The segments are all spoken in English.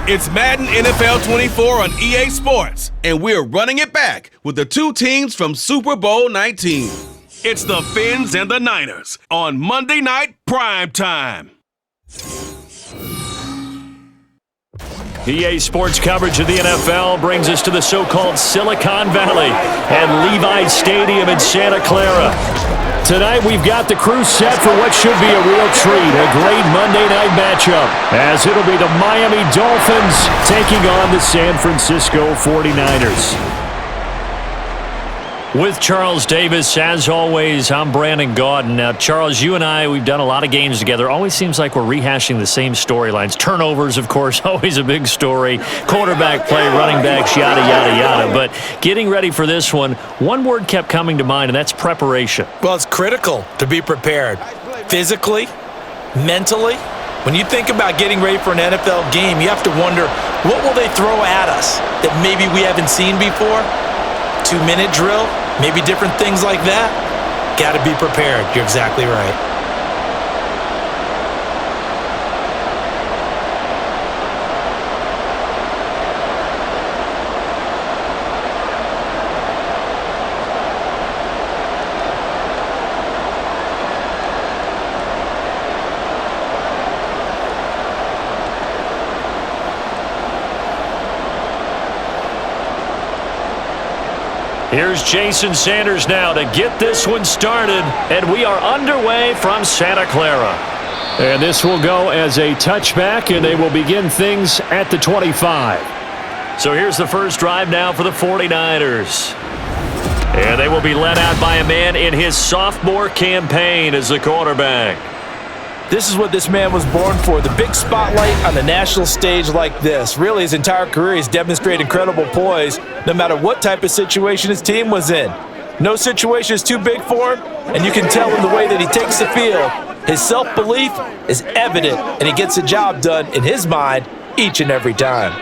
It's Madden NFL 24 on EA Sports, and we're running it back with the two teams from Super Bowl 19. It's the Fins and the Niners on Monday Night Prime Time. EA Sports coverage of the NFL brings us to the so-called Silicon Valley and Levi's Stadium in Santa Clara. Tonight, we've got the crew set for what should be a real treat, a great Monday night matchup, as it'll be the Miami Dolphins taking on the San Francisco 49ers. With Charles Davis, as always, I'm Brandon Gaudin. Now, Charles, you and I, we've done a lot of games together. Always seems like we're rehashing the same storylines. Turnovers, of course, always a big story. Quarterback play, running backs, yada, yada, yada. But getting ready for this one word kept coming to mind, and that's preparation. Well, it's critical to be prepared. Physically, mentally. When you think about getting ready for an NFL game, you have to wonder, what will they throw at us that maybe we haven't seen before? 2-minute drill, maybe different things like that. Got to be prepared. You're exactly right. Here's Jason Sanders now to get this one started, and we are underway from Santa Clara. And this will go as a touchback, and they will begin things at the 25. So here's the first drive now for the 49ers. And they will be led out by a man in his sophomore campaign as the quarterback. This is what this man was born for, the big spotlight on the national stage like this. Really, his entire career, he's demonstrated incredible poise no matter what type of situation his team was in. No situation is too big for him, and you can tell in the way that he takes the field. His self-belief is evident, and he gets the job done in his mind each and every time.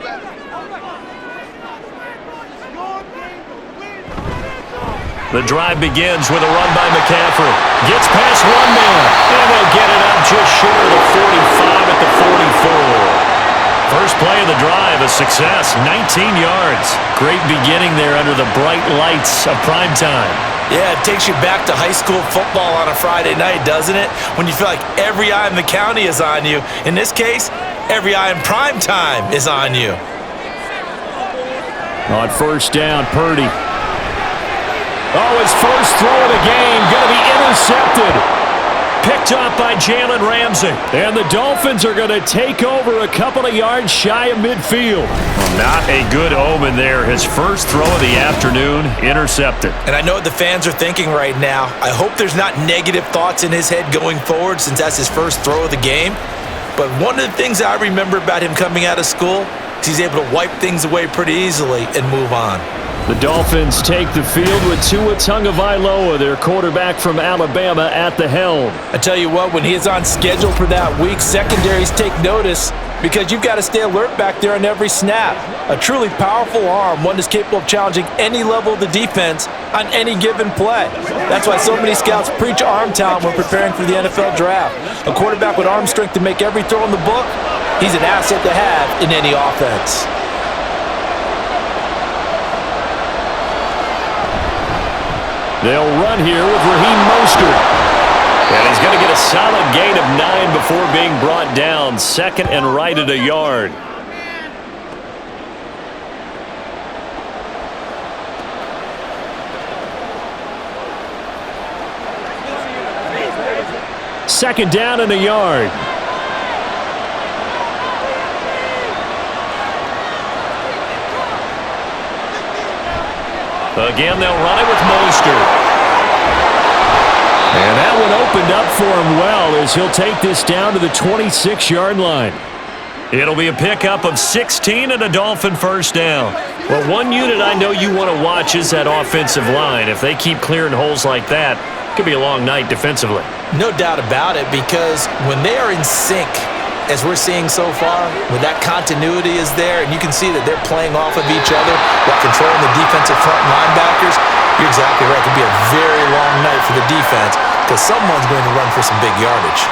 The drive begins with a run by McCaffrey. Gets past one man, and they'll get it up just short of the 45 at the 44. First play of the drive, a success, 19 yards. Great beginning there under the bright lights of primetime. Yeah, it takes you back to high school football on a Friday night, doesn't it? When you feel like every eye in the county is on you. In this case, every eye in primetime is on you. On first down, Purdy. Oh, his first throw of the game, going to be intercepted. Picked up by Jalen Ramsey. And the Dolphins are going to take over a couple of yards shy of midfield. Not a good omen there. His first throw of the afternoon, intercepted. And I know what the fans are thinking right now. I hope there's not negative thoughts in his head going forward since that's his first throw of the game. But one of the things I remember about him coming out of school is he's able to wipe things away pretty easily and move on. The Dolphins take the field with Tua Tagovailoa, their quarterback from Alabama, at the helm. I tell you what, when he is on schedule for that week, secondaries take notice because you've got to stay alert back there on every snap. A truly powerful arm, one that's capable of challenging any level of the defense on any given play. That's why so many scouts preach arm talent when preparing for the NFL draft. A quarterback with arm strength to make every throw in the book, he's an asset to have in any offense. They'll run here with Raheem Mostert. And he's going to get a solid gain of 9 before being brought down. Second and right at a yard. Second down and a yard. Again, they'll run it with Mostert. And that one opened up for him well as he'll take this down to the 26-yard line. It'll be a pickup of 16 and a Dolphin first down. Well, one unit I know you want to watch is that offensive line. If they keep clearing holes like that, it could be a long night defensively. No doubt about it, because when they are in sync, as we're seeing so far, when that continuity is there and you can see that they're playing off of each other while controlling the defensive front linebackers, you're exactly right. It could be a very long night for the defense because someone's going to run for some big yardage.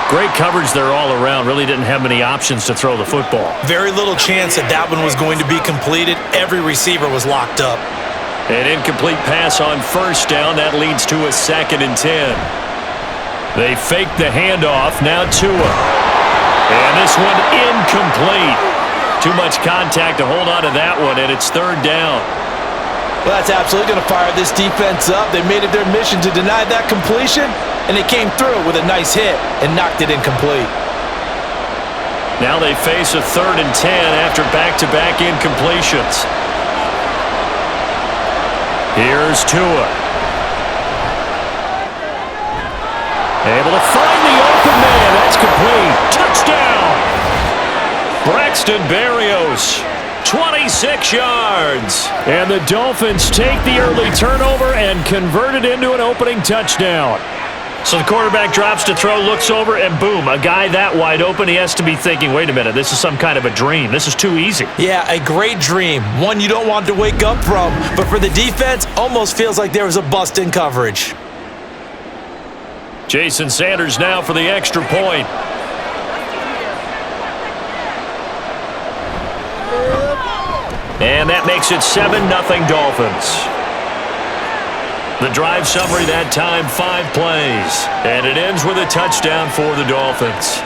Great coverage there all around. Really didn't have many options to throw the football. Very little chance that one was going to be completed. Every receiver was locked up. An incomplete pass on first down. That leads to a 2nd and 10. They fake the handoff. Now Tua. And this one incomplete. Too much contact to hold on to that one, and it's 3rd down. Well, that's absolutely going to fire this defense up. They made it their mission to deny that completion, and they came through with a nice hit and knocked it incomplete. Now they face a 3rd and 10 after back-to-back incompletions. Here's Tua. Able to find the open man. That's complete. Touchdown! Braxton Berrios. 26 yards. And the Dolphins take the early turnover and convert it into an opening touchdown. So the quarterback drops to throw, looks over, and boom, a guy that wide open, he has to be thinking, wait a minute, this is some kind of a dream. This is too easy. Yeah, a great dream. One you don't want to wake up from. But for the defense, almost feels like there was a bust in coverage. Jason Sanders now for the extra point. And that makes it 7-0 Dolphins. The drive summary that time, 5 plays. And it ends with a touchdown for the Dolphins.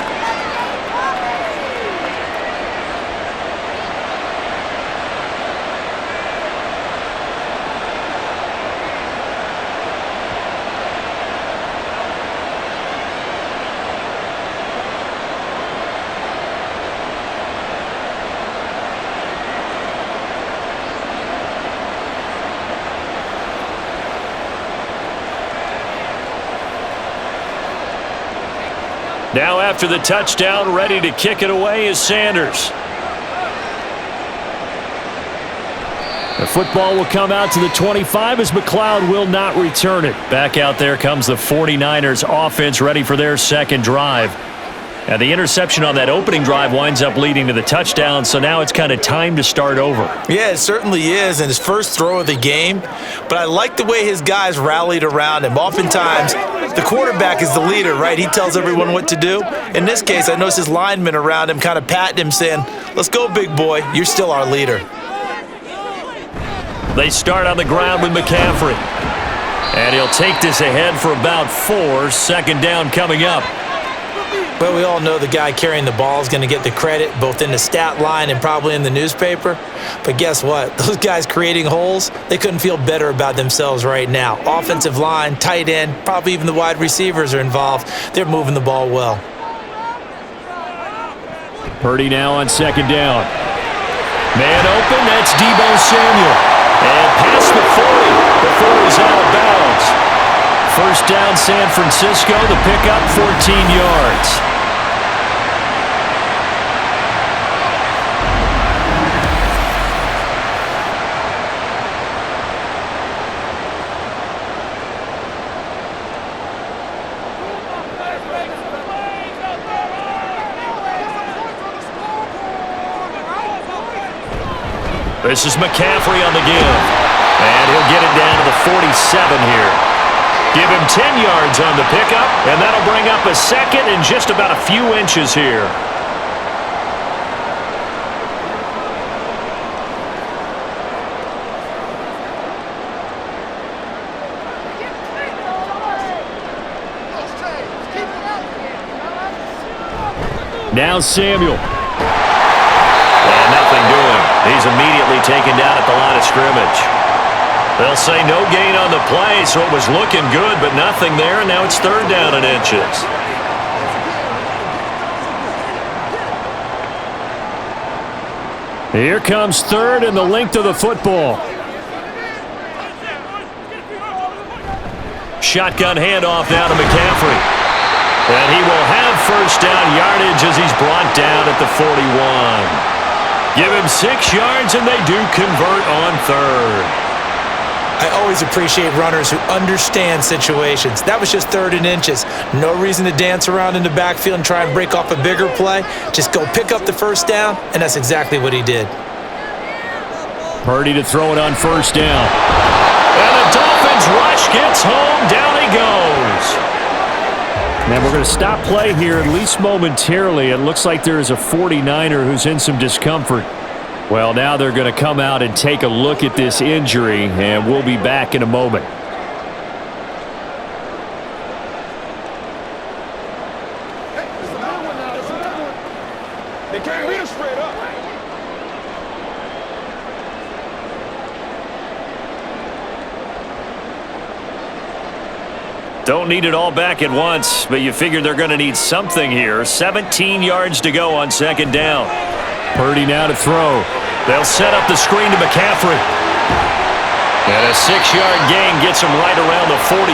Now after the touchdown, ready to kick it away is Sanders. The football will come out to the 25 as McLeod will not return it. Back out there comes the 49ers offense ready for their second drive. And the interception on that opening drive winds up leading to the touchdown, so now it's kind of time to start over. Yeah, it certainly is, and his first throw of the game. But I like the way his guys rallied around him. Oftentimes, the quarterback is the leader, right? He tells everyone what to do. In this case, I noticed his linemen around him kind of patting him, saying, let's go, big boy. You're still our leader. They start on the ground with McCaffrey. And he'll take this ahead for about 4. Second down coming up. Well, we all know the guy carrying the ball is going to get the credit, both in the stat line and probably in the newspaper. But guess what? Those guys creating holes, they couldn't feel better about themselves right now. Offensive line, tight end, probably even the wide receivers are involved. They're moving the ball well. Purdy now on second down. Man open, that's Deebo Samuel. And past the 40 before he's out of bounds. First down, San Francisco. The pickup, 14 yards. This is McCaffrey on the give. And he'll get it down to the 47 here. Give him 10 yards on the pickup, and that'll bring up a second in just about a few inches here. Now Samuel. And nothing doing. He's immediately taken down at the line of scrimmage. They'll say no gain on the play, so it was looking good, but nothing there, and now it's third down and inches. Here comes third and the length of the football. Shotgun handoff now to McCaffrey. And he will have first down yardage as he's brought down at the 41. Give him 6 yards, and they do convert on third. I always appreciate runners who understand situations. That was just third and inches. No reason to dance around in the backfield and try and break off a bigger play. Just go pick up the first down, and that's exactly what he did. Purdy to throw it on first down. And the Dolphins rush gets home. Down he goes. And we're going to stop play here, at least momentarily. It looks like there is a 49er who's in some discomfort. Well, now they're going to come out and take a look at this injury, and we'll be back in a moment. They can't read us straight up. Don't need it all back at once, but you figure they're going to need something here. 17 yards to go on second down. Purdy now to throw. They'll set up the screen to McCaffrey. And a 6-yard gain gets him right around the 43.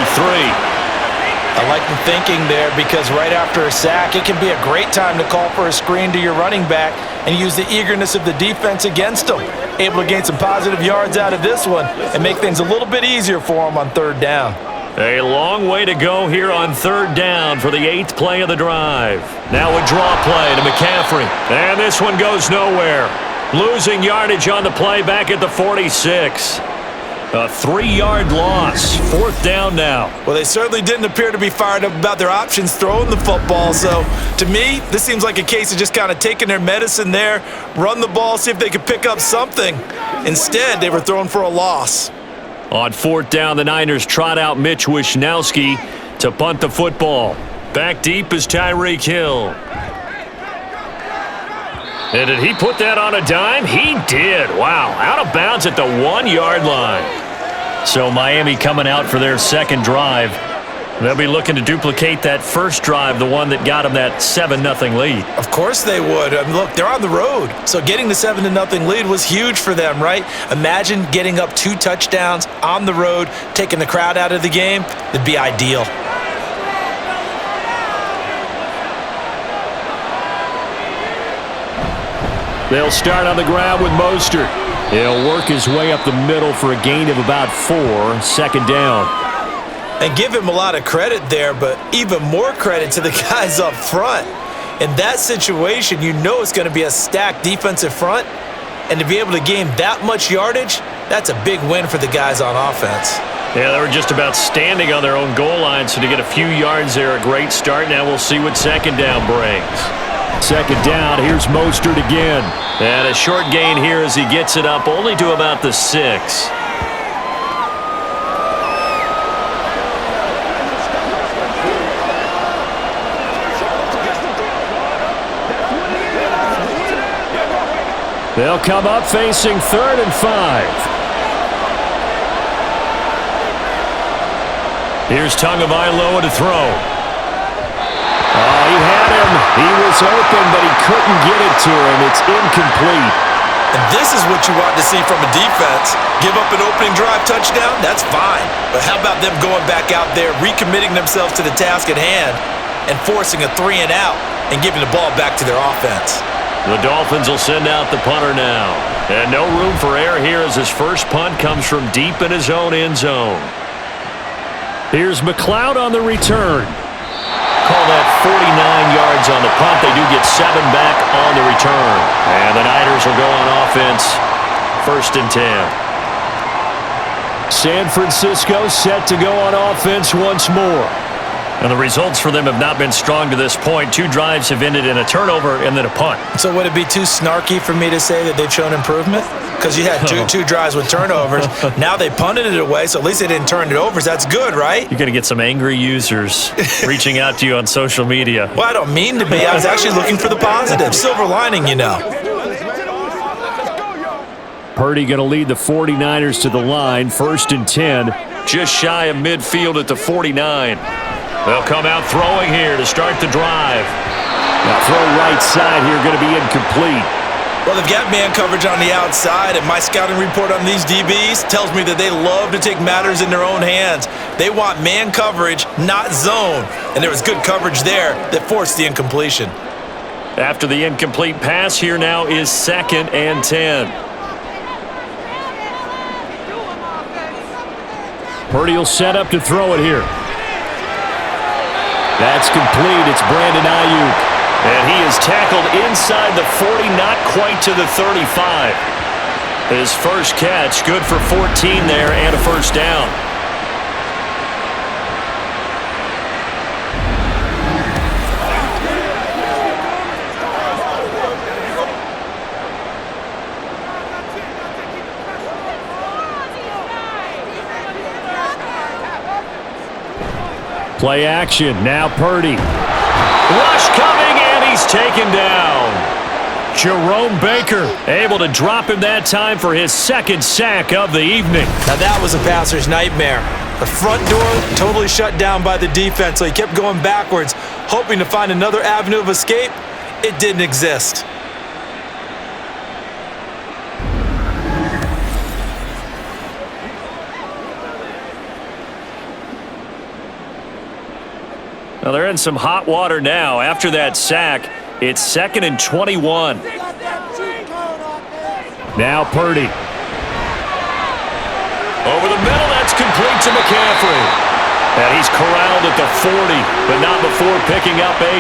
I like the thinking there because right after a sack, it can be a great time to call for a screen to your running back and use the eagerness of the defense against them. Able to gain some positive yards out of this one and make things a little bit easier for them on third down. A long way to go here on third down for the 8th play of the drive. Now a draw play to McCaffrey. And this one goes nowhere. Losing yardage on the play back at the 46. A 3-yard loss. Fourth down now. Well, they certainly didn't appear to be fired up about their options throwing the football. So, to me, this seems like a case of just kind of taking their medicine there, run the ball, see if they could pick up something. Instead, they were thrown for a loss. On fourth down, the Niners trot out Mitch Wishnowsky to punt the football. Back deep is Tyreek Hill. And did he put that on a dime? He did. Wow. Out of bounds at the 1-yard line. So Miami coming out for their second drive. They'll be looking to duplicate that first drive, the one that got them that 7-0 lead. Of course they would. I mean, look, they're on the road. So getting the 7-0 lead was huge for them, right? Imagine getting up 2 touchdowns on the road, taking the crowd out of the game. It'd be ideal. They'll start on the ground with Mostert. He'll work his way up the middle for a gain of about 4, second down. And give him a lot of credit there, but even more credit to the guys up front. In that situation, you know it's going to be a stacked defensive front, and to be able to gain that much yardage, that's a big win for the guys on offense. Yeah, they were just about standing on their own goal line, so to get a few yards there, a great start. Now we'll see what second down brings. Second down, here's Mostert again. And a short gain here as he gets it up only to about the 6. They'll come up facing 3rd and 5. Here's Tagovailoa to throw. Oh, he had him. He was open, but he couldn't get it to him. It's incomplete. And this is what you want to see from a defense. Give up an opening drive touchdown, that's fine. But how about them going back out there, recommitting themselves to the task at hand, and forcing a 3-and-out and giving the ball back to their offense? The Dolphins will send out the punter now. And no room for error here as his first punt comes from deep in his own end zone. Here's McLeod on the return. Call that 49 yards on the punt. They do get 7 back on the return. And the Niners will go on offense. 1st and 10. San Francisco set to go on offense once more. And the results for them have not been strong to this point. 2 drives have ended in a turnover and then a punt. So would it be too snarky for me to say that they've shown improvement? Because you had two drives with turnovers. Now they punted it away, so at least they didn't turn it over. So that's good, right? You're going to get some angry users reaching out to you on social media. Well, I don't mean to be. I was actually looking for the positive. Silver lining, you know. Purdy going to lead the 49ers to the line. 1st and 10. Just shy of midfield at the 49. They'll come out throwing here to start the drive. Now throw right side here going to be incomplete. Well, they've got man coverage on the outside, and my scouting report on these DBs tells me that they love to take matters in their own hands. They want man coverage, not zone. And there was good coverage there that forced the incompletion. After the incomplete pass, here now is 2nd and 10. Purdy will set up to throw it here. That's complete. It's Brandon Ayuk. And he is tackled inside the 40, not quite to the 35. His first catch, good for 14 there and a first down. Play action. Now Purdy. Rush coming, and he's taken down. Jerome Baker able to drop him that time for his second sack of the evening. Now that was a passer's nightmare. The front door totally shut down by the defense, so he kept going backwards, hoping to find another avenue of escape. It didn't exist. Well, they're in some hot water now. After that sack, it's 2nd and 21. Now Purdy. Over the middle, that's complete to McCaffrey. And he's corralled at the 40, but not before picking up 8.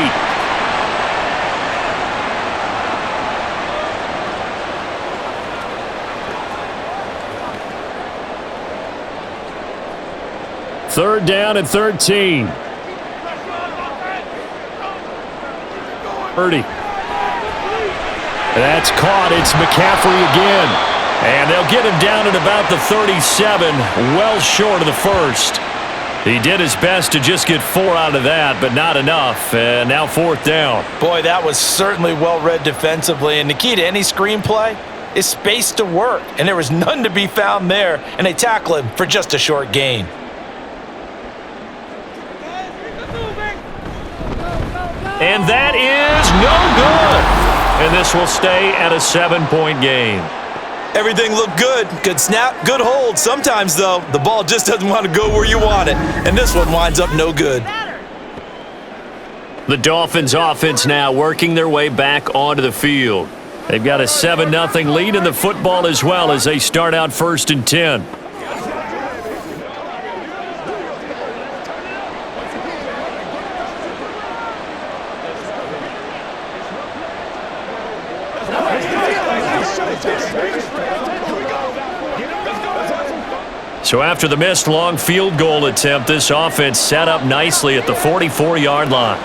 Third down and 13. Purdy. That's caught. It's McCaffrey again. And they'll get him down at about the 37, well short of the first. He did his best to just get 4 out of that, but not enough. And now 4th down. Boy, that was certainly well-read defensively. And the key to any screenplay is space to work. And there was none to be found there. And they tackle him for just a short gain. And that is no good. And this will stay at a 7-point game. Everything looked good. Good snap, good hold. Sometimes, though, the ball just doesn't want to go where you want it. And this one winds up no good. The Dolphins offense now working their way back onto the field. They've got a 7-0 lead in the football as well as they start out 1st and 10. So after the missed long field goal attempt, this offense set up nicely at the 44-yard line.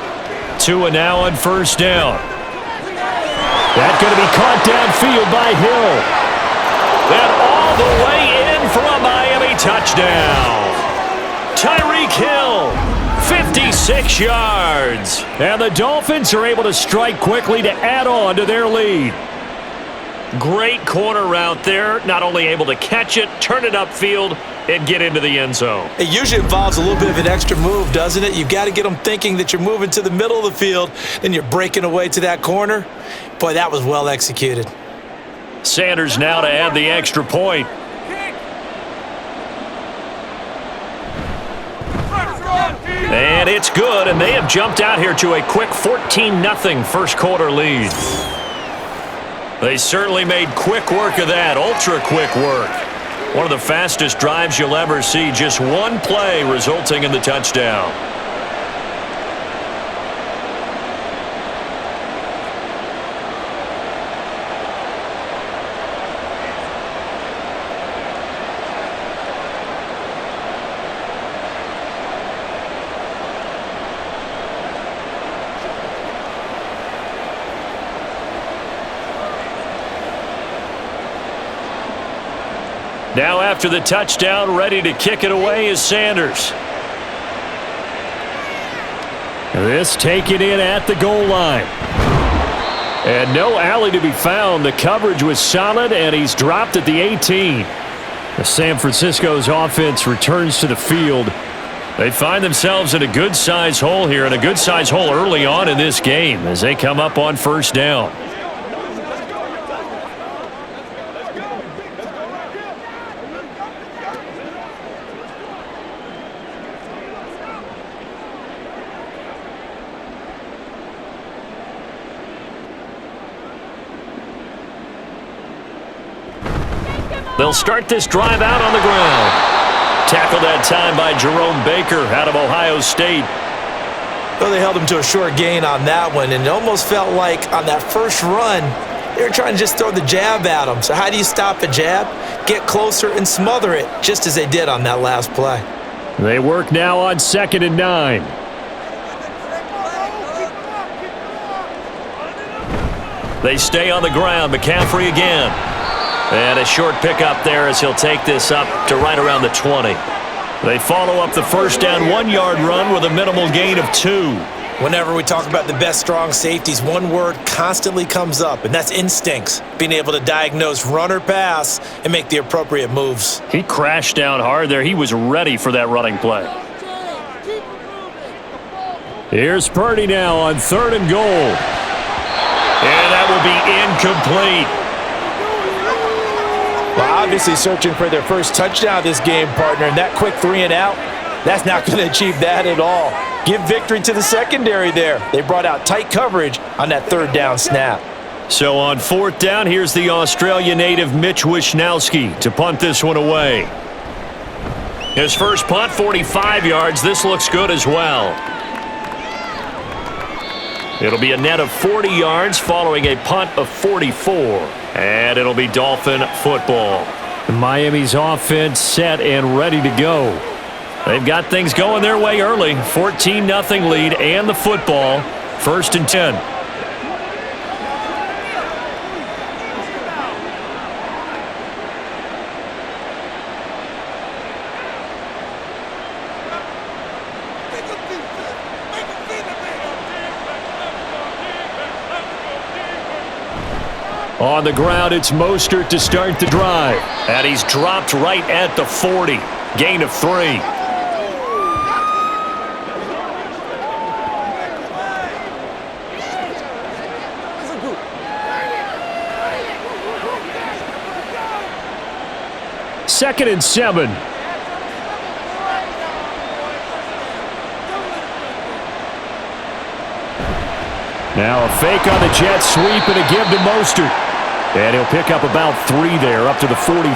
Tua now on 1st down. That's going to be caught downfield by Hill. Then all the way in for a Miami touchdown. Tyreek Hill, 56 yards. And the Dolphins are able to strike quickly to add on to their lead. Great corner route there. Not only able to catch it, turn it upfield, and get into the end zone. It usually involves a little bit of an extra move, doesn't it? You've got to get them thinking that you're moving to the middle of the field, then you're breaking away to that corner. Boy, that was well executed. Sanders now to add the extra point. And it's good, and they have jumped out here to a quick 14-0 first quarter lead. They certainly made quick work of that, ultra-quick work. One of the fastest drives you'll ever see, just one play resulting in the touchdown. Now after the touchdown, ready to kick it away is Sanders. This taken in at the goal line. And no alley to be found. The coverage was solid, and he's dropped at the 18. The San Francisco's offense returns to the field. They find themselves in a good-sized hole here, and a good-sized hole early on in this game as they come up on 1st down. They'll start this drive out on the ground. Tackled that time by Jerome Baker out of Ohio State. Well, they held him to a short gain on that one, and it almost felt like on that first run, they were trying to just throw the jab at him. So how do you stop a jab? Get closer and smother it, just as they did on that last play. They work now on 2nd and 9. They stay on the ground. McCaffrey again. And a short pickup there as he'll take this up to right around the 20. They follow up the first down 1-yard run with a minimal gain of 2. Whenever we talk about the best strong safeties, one word constantly comes up, and that's instincts. Being able to diagnose run or pass and make the appropriate moves. He crashed down hard there. He was ready for that running play. Here's Purdy now on 3rd and goal. And that will be incomplete. Well, obviously searching for their first touchdown this game, partner, and that quick 3 and out, that's not going to achieve that at all. Give victory to the secondary there. They brought out tight coverage on that 3rd down snap. So on 4th down, here's the Australia native Mitch Wishnowsky to punt this one away. His first punt, 45 yards. This looks good as well. It'll be a net of 40 yards following a punt of 44. And it'll be Dolphin football. Miami's offense set and ready to go. They've got things going their way early. 14-0 lead and the football. 1st and 10. On the ground, it's Mostert to start the drive. And he's dropped right at the 40. Gain of 3. Second and 7. Now a fake on the jet sweep and a give to Mostert. And he'll pick up about 3 there, up to the 43.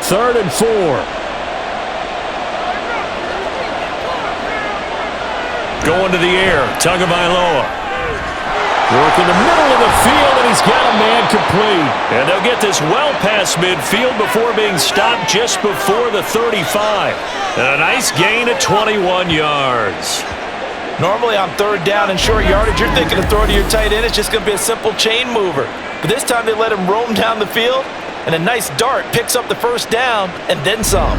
Third and 4. Going to the air, Tagovailoa. Work in the middle of the field, and he's got a man complete. And they'll get this well past midfield before being stopped just before the 35. And a nice gain of 21 yards. Normally on 3rd down and short yardage, you're thinking of throwing to your tight end. It's just going to be a simple chain mover. But this time they let him roam down the field, and a nice dart picks up the first down and then some.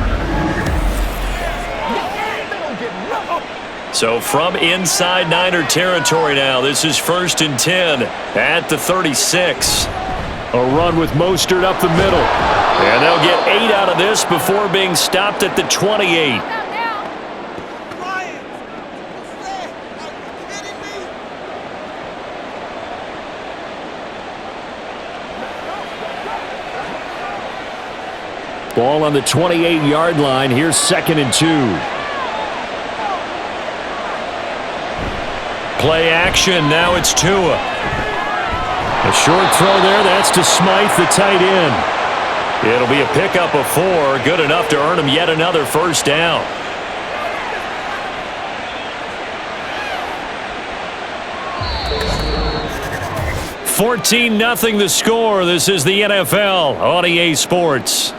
So from inside Niner territory now, this is 1st and 10 at the 36. A run with Mostert up the middle. And they'll get 8 out of this before being stopped at the 28. Ball on the 28-yard line. Here's 2nd and 2. Play action, now it's Tua. A short throw there, that's to Smythe, the tight end. It'll be a pickup of 4, good enough to earn him yet another first down. $14-0 the score. This is the NFL on EA Sports.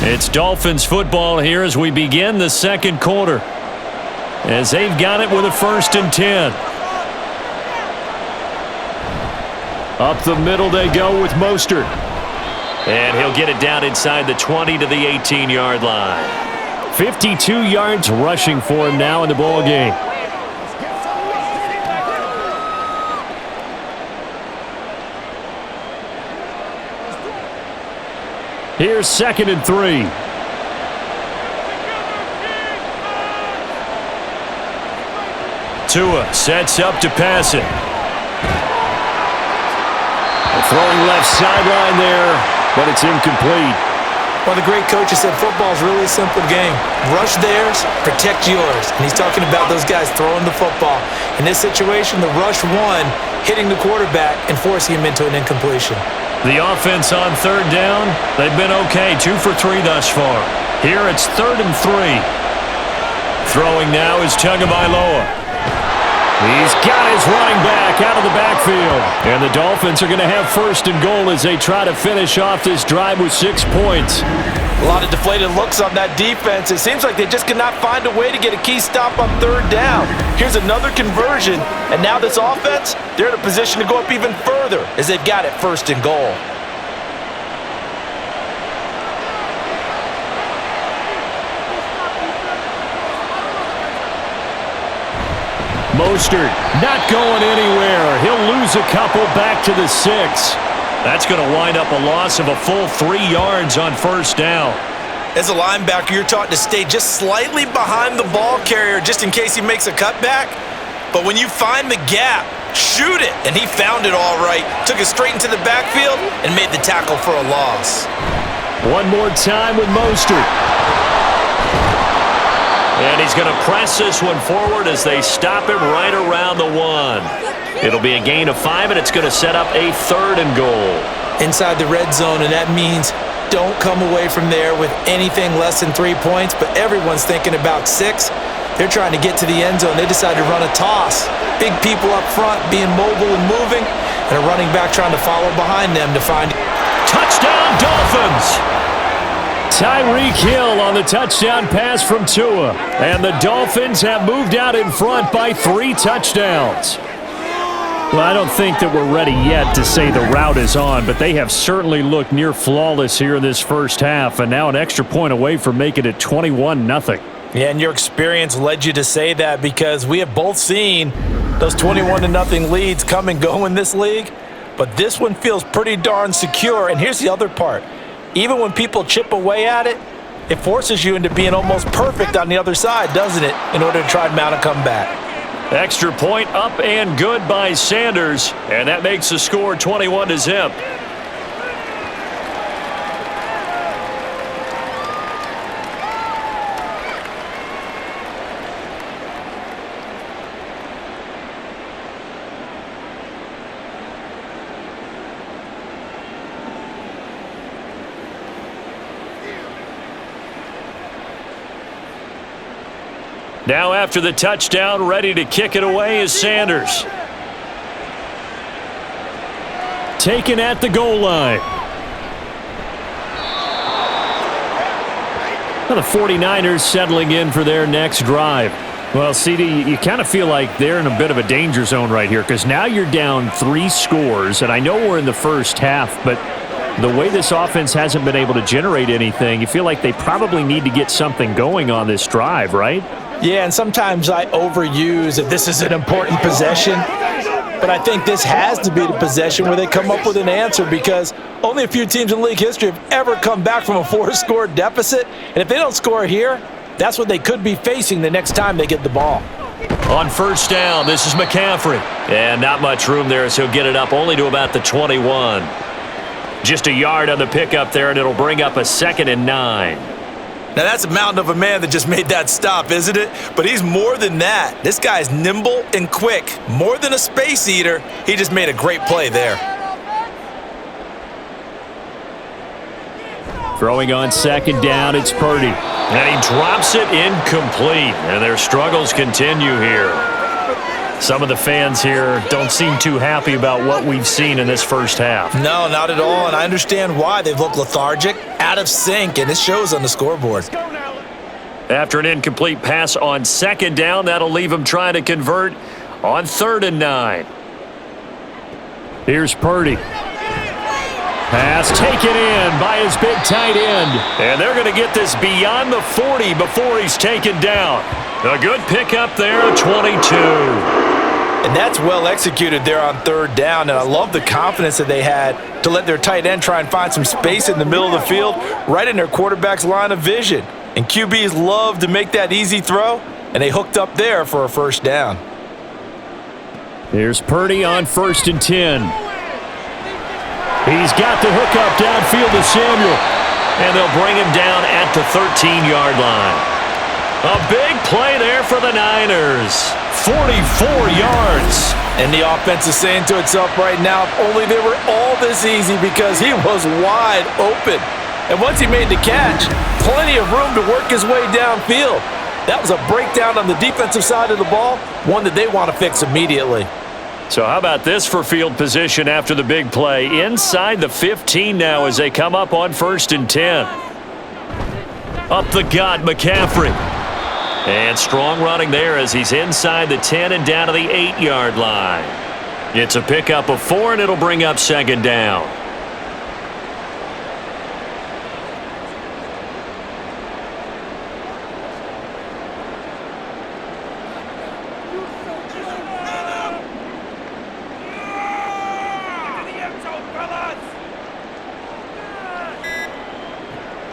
It's Dolphins football here as we begin the second quarter. As they've got it with a 1st and 10. Up the middle they go with Mostert. And he'll get it down inside the 20 to the 18-yard line. 52 yards rushing for him now in the ball game. Here's 2nd and 3. Tua sets up to pass it. Throwing left sideline there, but it's incomplete. Well, the great coach has said football is really a simple game. Rush theirs, protect yours. And he's talking about those guys throwing the football. In this situation, the rush won, hitting the quarterback and forcing him into an incompletion. The offense on 3rd down, they've been okay, 2 for 3 thus far. Here it's 3rd and 3. Throwing now is Tagovailoa. He's got his running back out of the backfield. And the Dolphins are going to have first and goal as they try to finish off this drive with 6 points. A lot of deflated looks on that defense. It seems like they just cannot find a way to get a key stop on third down. Here's another conversion, and now this offense, they're in a position to go up even further as they've got it first and goal. Mostert not going anywhere. He'll lose a couple back to the 6. That's going to wind up a loss of a full 3 yards on first down. As a linebacker, you're taught to stay just slightly behind the ball carrier just in case he makes a cutback. But when you find the gap, shoot it. And he found it all right. Took it straight into the backfield and made the tackle for a loss. One more time with Mostert. And he's going to press this one forward as they stop him right around the 1. It'll be a gain of 5, and it's going to set up a third and goal. Inside the red zone, and that means don't come away from there with anything less than 3 points, but everyone's thinking about 6. They're trying to get to the end zone. They decide to run a toss. Big people up front being mobile and moving, and a running back trying to follow behind them to find touchdown Dolphins! Tyreek Hill on the touchdown pass from Tua. And the Dolphins have moved out in front by 3 touchdowns. Well, I don't think that we're ready yet to say the route is on, but they have certainly looked near flawless here in this first half, and now an extra point away from making it 21-0. Yeah, and your experience led you to say that because we have both seen those 21-0 leads come and go in this league, but this one feels pretty darn secure. And here's the other part. Even when people chip away at it, it forces you into being almost perfect on the other side, doesn't it, in order to try and mount a comeback. Extra point up and good by Sanders, and that makes the score 21-0. Now after the touchdown, ready to kick it away is Sanders. Taken at the goal line. Well, the 49ers settling in for their next drive. Well, CD, you kind of feel like they're in a bit of a danger zone right here because now you're down 3 scores, and I know we're in the first half, but the way this offense hasn't been able to generate anything, you feel like they probably need to get something going on this drive, right? Yeah, and sometimes I overuse if this is an important possession, but I think this has to be the possession where they come up with an answer because only a few teams in league history have ever come back from a 4-score deficit, and if they don't score here, that's what they could be facing the next time they get the ball. On first down, this is McCaffrey. And not much room there, so he'll get it up only to about the 21. Just a yard on the pickup there, and it'll bring up a 2nd and 9. Now, that's a mountain of a man that just made that stop, isn't it? But he's more than that. This guy's nimble and quick. More than a space eater, he just made a great play there. Throwing on 2nd down, it's Purdy. And he drops it incomplete. And their struggles continue here. Some of the fans here don't seem too happy about what we've seen in this first half. No, not at all, and I understand why. They've looked lethargic, out of sync, and it shows on the scoreboard. After an incomplete pass on 2nd down, that'll leave them trying to convert on 3rd and 9. Here's Purdy. Pass taken in by his big tight end. And they're going to get this beyond the 40 before he's taken down. A good pickup there, 22. And that's well executed there on 3rd down, and I love the confidence that they had to let their tight end try and find some space in the middle of the field, right in their quarterback's line of vision. And QBs love to make that easy throw, and they hooked up there for a 1st down. Here's Purdy on 1st and 10. He's got the hookup downfield to Samuel, and they'll bring him down at the 13-yard line. A big play there for the Niners. 44 yards. And the offense is saying to itself right now, if only they were all this easy because he was wide open. And once he made the catch, plenty of room to work his way downfield. That was a breakdown on the defensive side of the ball, one that they want to fix immediately. So how about this for field position after the big play? Inside the 15 now as they come up on 1st and 10. Up the gut, McCaffrey. And strong running there as he's inside the 10 and down to the 8-yard line. It's a pickup of 4, and it'll bring up 2nd down.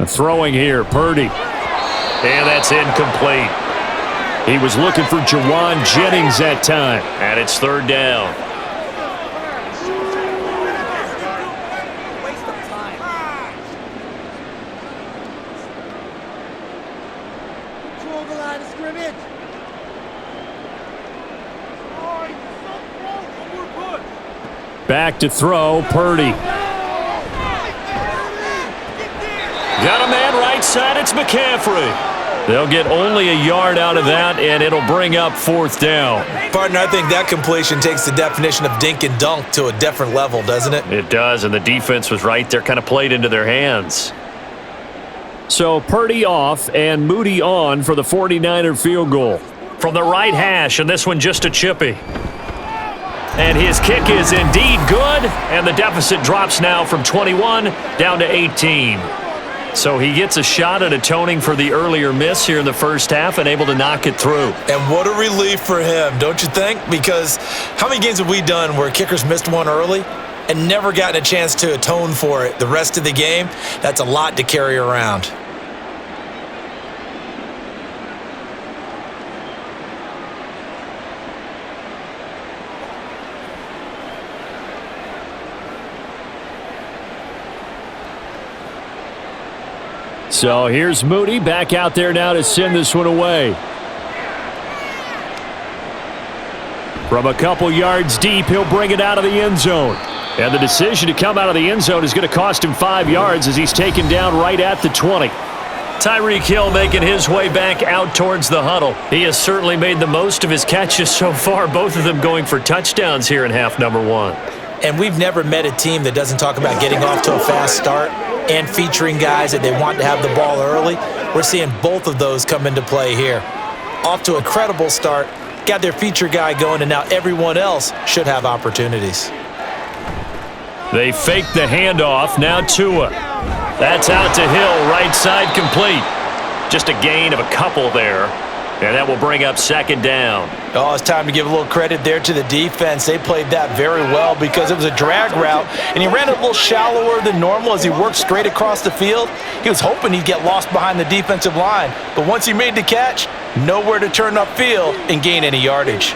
Throwing here, Purdy. And that's incomplete. He was looking for Jawan Jennings that time. And it's 3rd down. Control the line of scrimmage. Back to throw, Purdy. Got a man right side, it's McCaffrey. They'll get only a yard out of that, and it'll bring up 4th down. Partner, I think that completion takes the definition of dink and dunk to a different level, doesn't it? It does, and the defense was right there, kind of played into their hands. So Purdy off and Moody on for the 49er field goal. From the right hash, and this one just a chippy. And his kick is indeed good, and the deficit drops now from 21 down to 18. So he gets a shot at atoning for the earlier miss here in the first half and able to knock it through. And what a relief for him, don't you think? Because how many games have we done where kickers missed one early and never gotten a chance to atone for it the rest of the game? That's a lot to carry around. So here's Moody back out there now to send this one away. From a couple yards deep, he'll bring it out of the end zone. And the decision to come out of the end zone is going to cost him 5 yards as he's taken down right at the 20. Tyreek Hill making his way back out towards the huddle. He has certainly made the most of his catches so far, both of them going for touchdowns here in half number 1. And we've never met a team that doesn't talk about getting off to a fast start and featuring guys that they want to have the ball early. We're seeing both of those come into play here. Off to a credible start, got their feature guy going, and now everyone else should have opportunities. They fake the handoff, now Tua. That's out to Hill, right side complete. Just a gain of a couple there. And that will bring up 2nd down. Oh, it's time to give a little credit there to the defense. They played that very well because it was a drag route, and he ran it a little shallower than normal as he worked straight across the field. He was hoping he'd get lost behind the defensive line, but once he made the catch, nowhere to turn upfield and gain any yardage.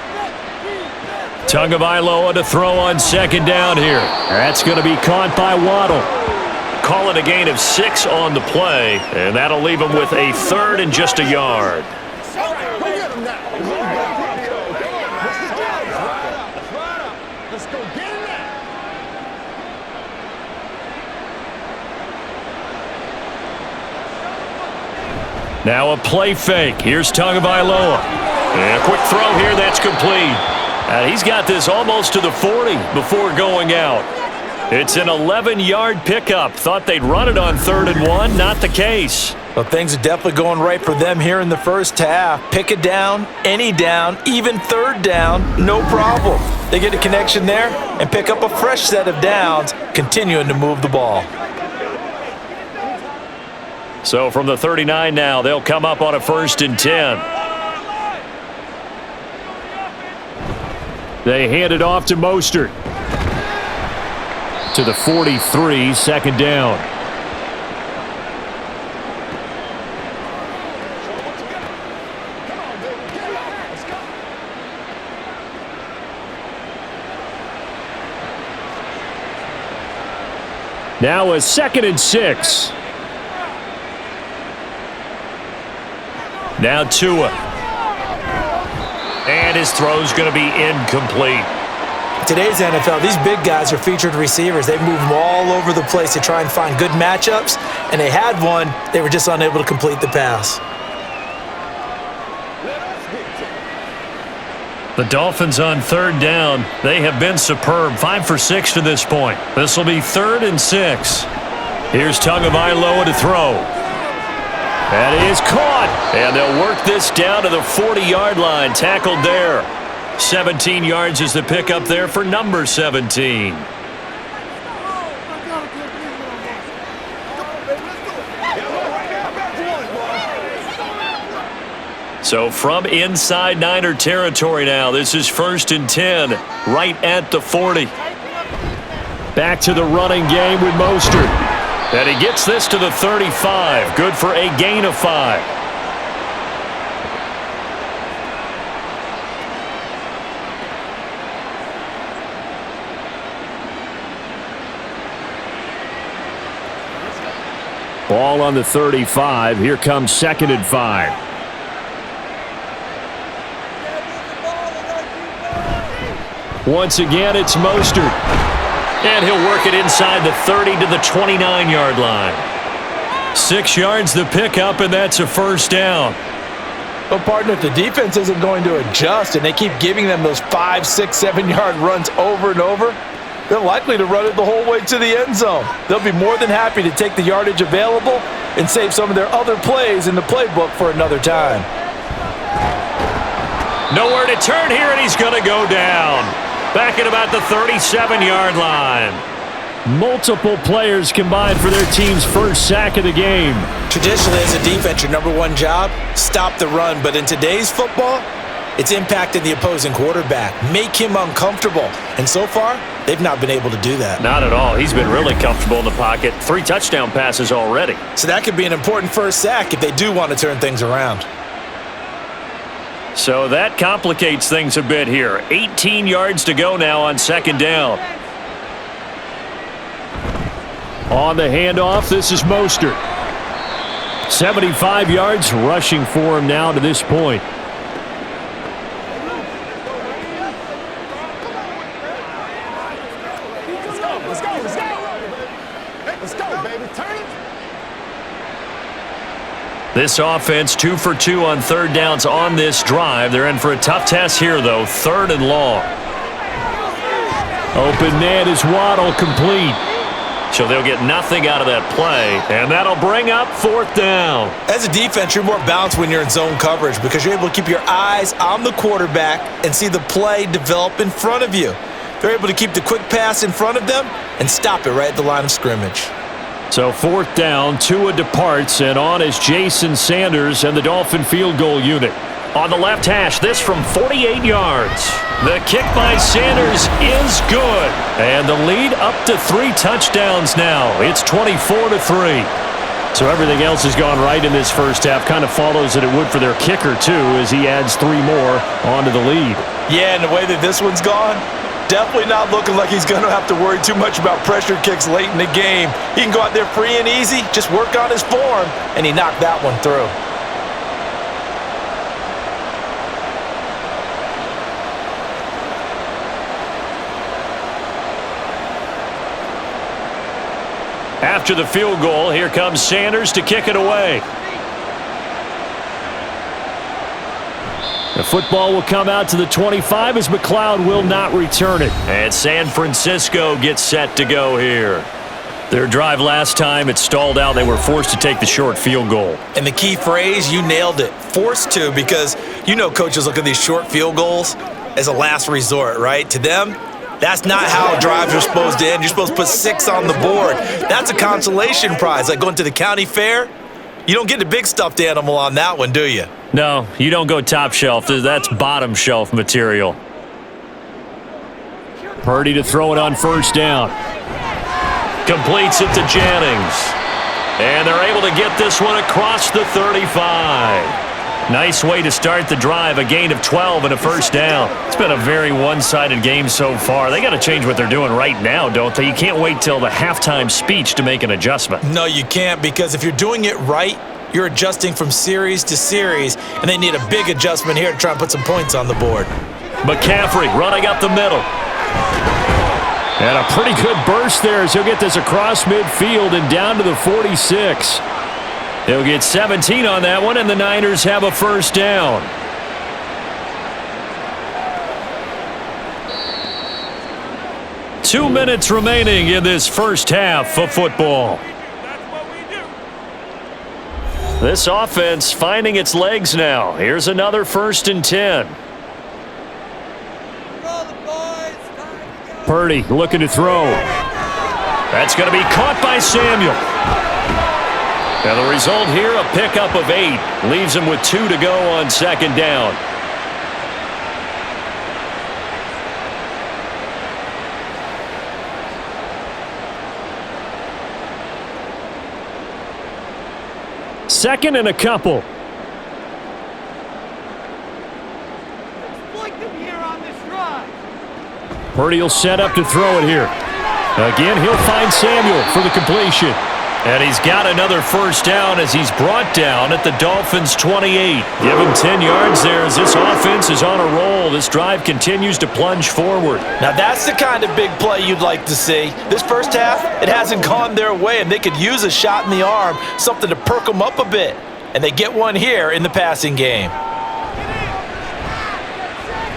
Tagovailoa to throw on 2nd down here. That's going to be caught by Waddle. Call it a gain of 6 on the play, and that'll leave him with a 3rd and just a yard. Now a play fake. Here's Tagovailoa. And a quick throw here. That's complete. And he's got this almost to the 40 before going out. It's an 11-yard pickup. Thought they'd run it on 3rd and 1. Not the case. Well, things are definitely going right for them here in the first half. Pick a down, any down, even 3rd down, no problem. They get a connection there and pick up a fresh set of downs, continuing to move the ball. So from the 39 now, they'll come up on a 1st and 10. They hand it off to Mostert. To the 43, 2nd down. Now a 2nd and 6. Now Tua. And his throw's going to be incomplete. Today's NFL, these big guys are featured receivers. They move them all over the place to try and find good matchups, and they had one. They were just unable to complete the pass. The Dolphins on third down. They have been superb. 5 for 6 to this point. This will be 3rd and 6. Here's Tagovailoa to throw. That is caught. And they'll work this down to the 40-yard line. Tackled there. 17 yards is the pickup there for number 17. So from inside Niner territory now, this is 1st and 10, right at the 40. Back to the running game with Mostert. And he gets this to the 35. Good for a gain of 5. Ball on the 35. Here comes 2nd and 5. Once again, it's Mostert. And he'll work it inside the 30 to the 29-yard line. 6 yards the pickup, and that's a 1st down. Well, partner, if the defense isn't going to adjust and they keep giving them those 5, 6, 7-yard runs over and over, they're likely to run it the whole way to the end zone. They'll be more than happy to take the yardage available and save some of their other plays in the playbook for another time. Nowhere to turn here, and he's going to go down. Back at about the 37-yard line. Multiple players combined for their team's first sack of the game. Traditionally, as a defense, your number one job, stop the run. But in today's football, it's impacting the opposing quarterback. Make him uncomfortable. And so far, they've not been able to do that. Not at all. He's been really comfortable in the pocket. 3 touchdown passes already. So that could be an important first sack if they do want to turn things around. So that complicates things a bit here. 18 yards to go now on 2nd down. On the handoff, this is Mostert. 75 yards rushing for him now to this point. This offense 2 for 2 on 3rd downs on this drive. They're in for a tough test here, though. 3rd and long. Open man is Waddle, complete. So they'll get nothing out of that play, and that'll bring up 4th down. As a defense, you're more balanced when you're in zone coverage because you're able to keep your eyes on the quarterback and see the play develop in front of you. They're able to keep the quick pass in front of them and stop it right at the line of scrimmage. So 4th down, Tua departs, and on is Jason Sanders and the Dolphin field goal unit. On the left hash, this from 48 yards. The kick by Sanders is good. And the lead up to 3 touchdowns now. It's 24-3. So everything else has gone right in this first half. Kind of follows that it would for their kicker, too, as he adds 3 more onto the lead. Yeah, and the way that this one's gone, definitely not looking like he's going to have to worry too much about pressure kicks late in the game. He can go out there free and easy, just work on his form, and he knocked that one through. After the field goal, here comes Sanders to kick it away. The football will come out to the 25 as McLeod will not return it. And San Francisco gets set to go here. Their drive last time, it stalled out. They were forced to take the short field goal. And the key phrase, you nailed it, forced to, because you know coaches look at these short field goals as a last resort, right? To them, that's not how drives are supposed to end. You're supposed to put 6 on the board. That's a consolation prize, like going to the county fair. You don't get the big stuffed animal on that one, do you? No, you don't go top shelf. That's bottom shelf material. Purdy to throw it on 1st down. Completes it to Jennings. And they're able to get this one across the 35. Nice way to start the drive, a gain of 12 and a 1st down. It's been a very one-sided game so far. They got to change what they're doing right now, don't they? You can't wait till the halftime speech to make an adjustment. No, you can't, because if you're doing it right, you're adjusting from series to series, and they need a big adjustment here to try and put some points on the board. McCaffrey running up the middle. And a pretty good burst there as he'll get this across midfield and down to the 46. He'll get 17 on that one, and the Niners have a 1st down. 2 minutes remaining in this first half of football. This offense finding its legs now. Here's another 1st and 10. Purdy looking to throw. That's going to be caught by Samuel. And the result here, a pickup of 8. Leaves him with 2 to go on 2nd down. Second and a couple. Purdy will set up to throw it here. Again, he'll find Samuel for the completion. And he's got another 1st down as he's brought down at the Dolphins' 28. Give him 10 yards there as this offense is on a roll. This drive continues to plunge forward. Now that's the kind of big play you'd like to see. This first half, it hasn't gone their way, and they could use a shot in the arm, something to perk them up a bit. And they get one here in the passing game.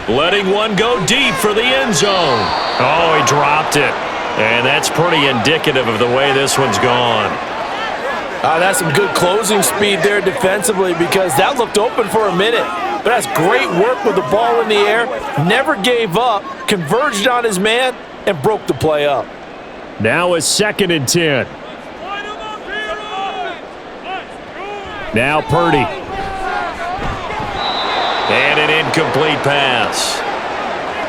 Letting one go deep for the end zone. Oh, he dropped it. And that's pretty indicative of the way this one's gone. That's some good closing speed there defensively because that looked open for a minute. But that's great work with the ball in the air. Never gave up, converged on his man, and broke the play up. Now a 2nd and 10. Now Purdy. And an incomplete pass.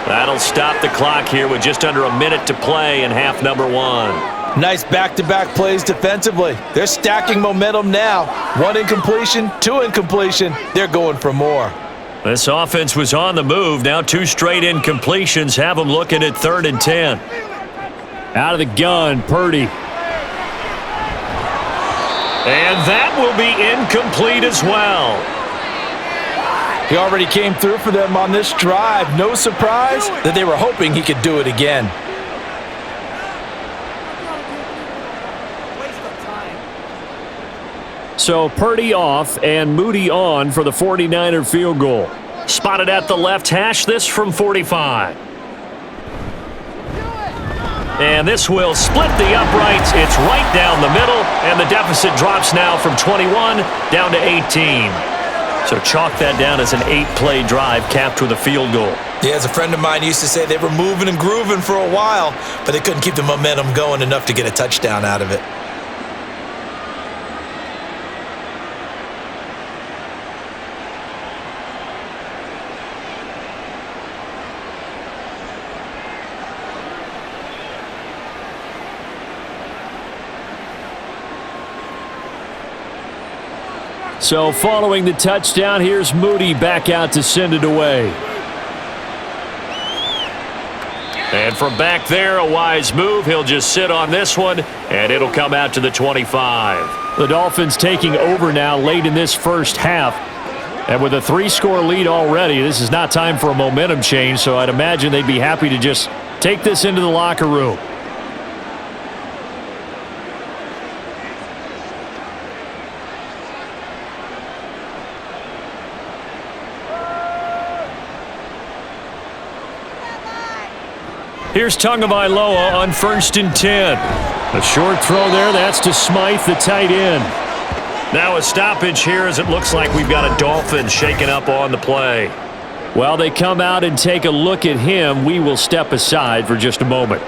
That'll stop the clock here with just under a minute to play in half number 1. Nice back-to-back plays defensively. They're stacking momentum now. 1 incompletion, 2 incompletion. They're going for more. This offense was on the move. Now 2 straight incompletions have them looking at 3rd and 10. Out of the gun, Purdy. And that will be incomplete as well. He already came through for them on this drive. No surprise that they were hoping he could do it again. So Purdy off and Moody on for the 49er field goal. Spotted at the left hash, this from 45. And this will split the uprights. It's right down the middle, and the deficit drops now from 21 down to 18. So chalk that down as an 8-play drive capped with a field goal. Yeah, as a friend of mine used to say, they were moving and grooving for a while, but they couldn't keep the momentum going enough to get a touchdown out of it. So following the touchdown, here's Moody back out to send it away. And from back there, a wise move. He'll just sit on this one, and it'll come out to the 25. The Dolphins taking over now late in this first half. And with a 3-score lead already, this is not time for a momentum change, so I'd imagine they'd be happy to just take this into the locker room. Here's Tagovailoa on 1st and 10. A short throw there. That's to Smythe, the tight end. Now a stoppage here as it looks like we've got a Dolphin shaking up on the play. While they come out and take a look at him, we will step aside for just a moment.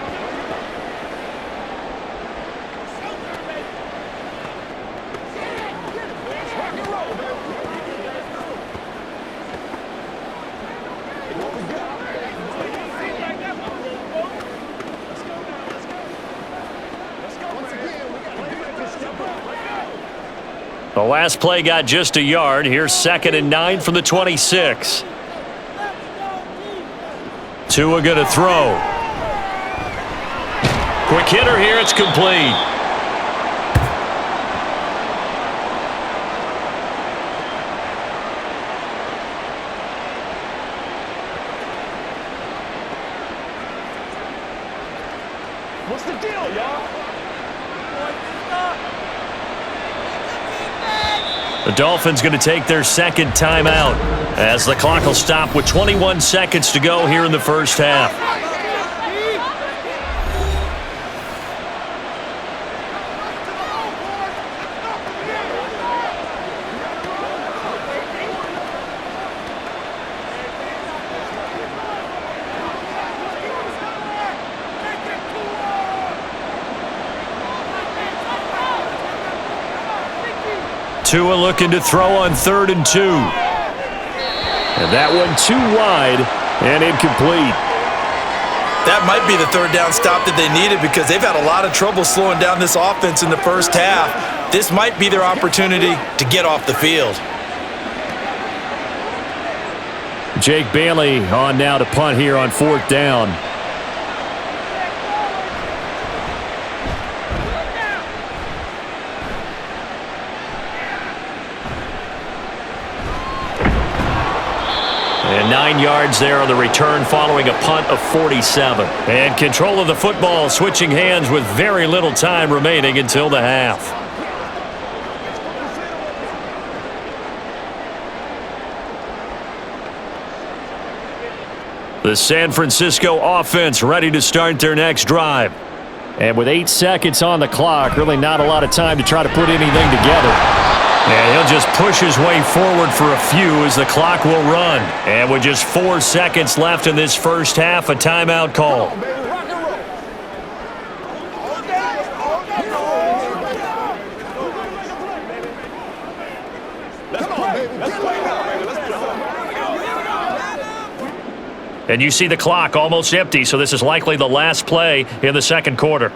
The last play got just a yard. Here's 2nd and 9 from the 26. Tua going to throw. Quick hitter here. It's complete. What's the deal, y'all? The Dolphins going to take their 2nd timeout as the clock will stop with 21 seconds to go here in the first half. Tua looking to throw on 3rd and 2. And that one too wide and incomplete. That might be the third down stop that they needed because they've had a lot of trouble slowing down this offense in the first half. This might be their opportunity to get off the field. Jake Bailey on now to punt here on 4th down. And 9 yards there on the return following a punt of 47. And control of the football switching hands with very little time remaining until the half. The San Francisco offense ready to start their next drive. And with 8 seconds on the clock, really not a lot of time to try to put anything together. And he'll just push his way forward for a few as the clock will run. And with just 4 seconds left in this first half, a timeout call. And you see the clock almost empty, so this is likely the last play in the second quarter.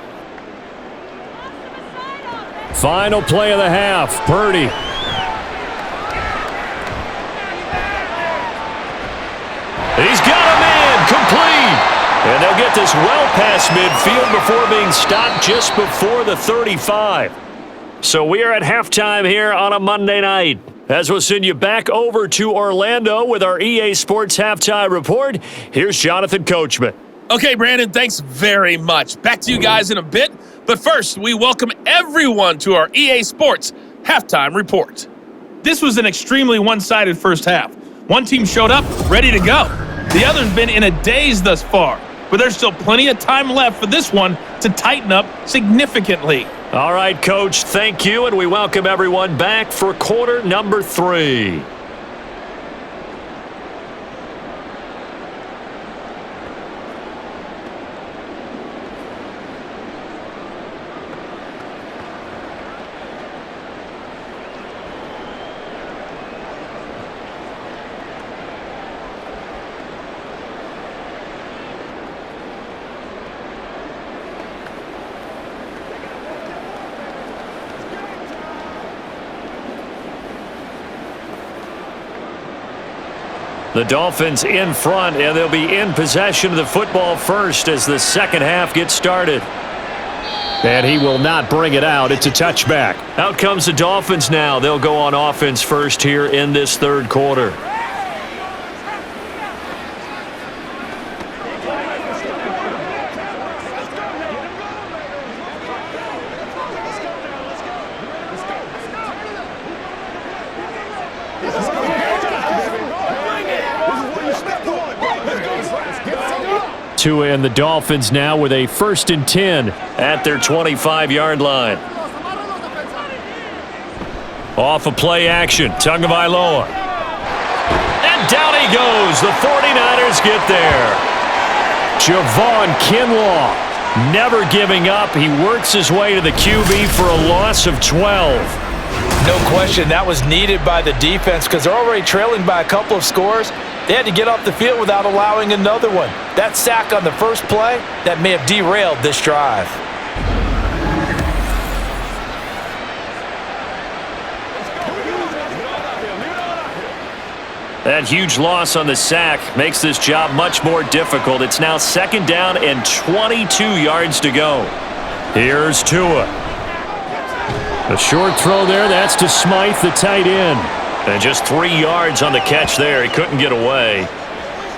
Final play of the half, Purdy. He's got a man, complete. And they'll get this well past midfield before being stopped just before the 35. So we are at halftime here on a Monday night. As we'll send you back over to Orlando with our EA Sports Halftime Report, here's Jonathan Coachman. Okay, Brandon, thanks very much. Back to you guys in a bit. But first, we welcome everyone to our EA Sports Halftime Report. This was an extremely one-sided first half. One team showed up, ready to go. The other's been in a daze thus far. But there's still plenty of time left for this one to tighten up significantly. All right, Coach, thank you, and we welcome everyone back for quarter number 3. The Dolphins in front, and they'll be in possession of the football first as the second half gets started. And he will not bring it out. It's a touchback. Out comes the Dolphins now. They'll go on offense first here in this third quarter. Tua and the Dolphins now with a 1st and 10 at their 25-yard line. Off of play action, Tagovailoa. And down he goes. The 49ers get there. Javon Kinlaw never giving up. He works his way to the QB for a loss of 12. No question, that was needed by the defense because they're already trailing by a couple of scores. They had to get off the field without allowing another one. That sack on the first play, that may have derailed this drive. That huge loss on the sack makes this job much more difficult. It's now 2nd down and 22 yards to go. Here's Tua. A short throw there. That's to Smythe, the tight end. And just 3 yards on the catch there. He couldn't get away.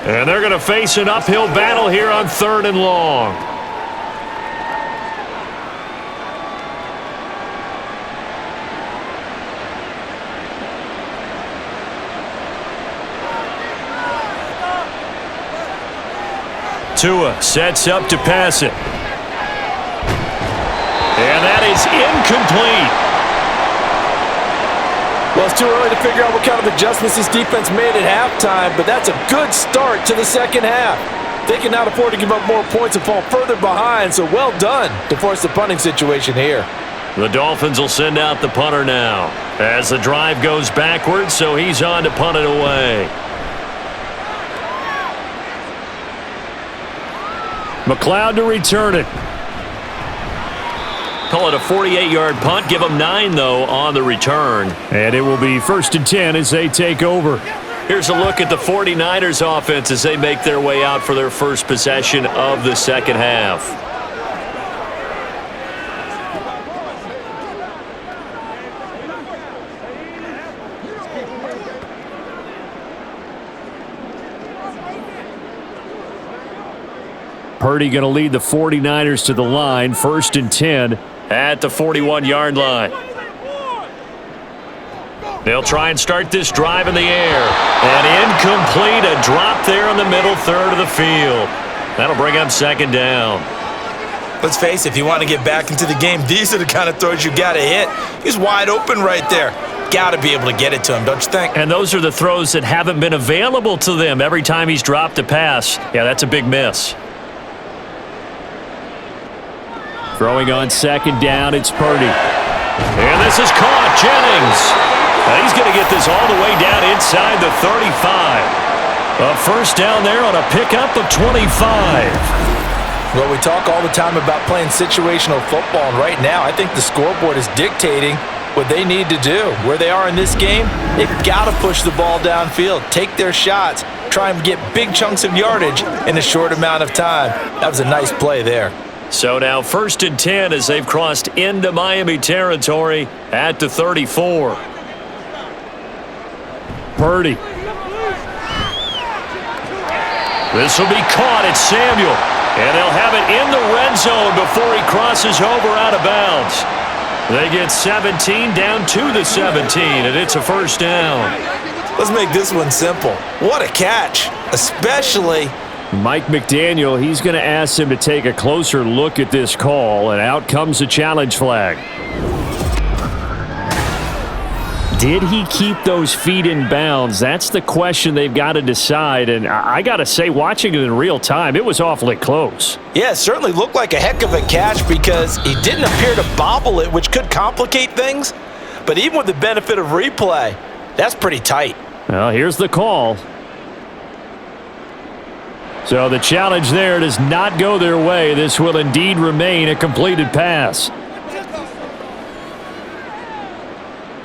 And they're going to face an uphill battle here on 3rd and long. Tua sets up to pass it. And that is incomplete. Well, it's too early to figure out what kind of adjustments this defense made at halftime, but that's a good start to the second half. They cannot afford to give up more points and fall further behind, so well done to force the punting situation here. The Dolphins will send out the punter now as the drive goes backwards, so he's on to punt it away. McLeod to return it. Call it a 48-yard punt. Give them 9, though, on the return. And it will be 1st and 10 as they take over. Here's a look at the 49ers offense as they make their way out for their first possession of the second half. Purdy going to lead the 49ers to the line, 1st and 10 at the 41-yard line. They'll try and start this drive in the air. And incomplete, a drop there in the middle third of the field. That'll bring up 2nd down. Let's face it, if you want to get back into the game, these are the kind of throws you got to hit. He's wide open right there. Got to be able to get it to him, don't you think? And those are the throws that haven't been available to them every time he's dropped a pass. Yeah, that's a big miss. Throwing on 2nd down, it's Purdy. And this is caught, Jennings. He's going to get this all the way down inside the 35. A 1st down there on a pickup of 25. Well, we talk all the time about playing situational football, and right now I think the scoreboard is dictating what they need to do. Where they are in this game, they've got to push the ball downfield, take their shots, try and get big chunks of yardage in a short amount of time. That was a nice play there. So now 1st and 10 as they've crossed into Miami territory at the 34. Purdy. This will be caught. It's Samuel. And they'll have it in the red zone before he crosses over out of bounds. They get 17 down to the 17, and it's a 1st down. Let's make this one simple. What a catch, especially Mike McDaniel, he's going to ask him to take a closer look at this call, and out comes a challenge flag. Did he keep those feet in bounds? That's the question they've got to decide, and I got to say, watching it in real time, it was awfully close. Yeah, it certainly looked like a heck of a catch because he didn't appear to bobble it, which could complicate things. But even with the benefit of replay, that's pretty tight. Well, here's the call. So the challenge there does not go their way. This will indeed remain a completed pass.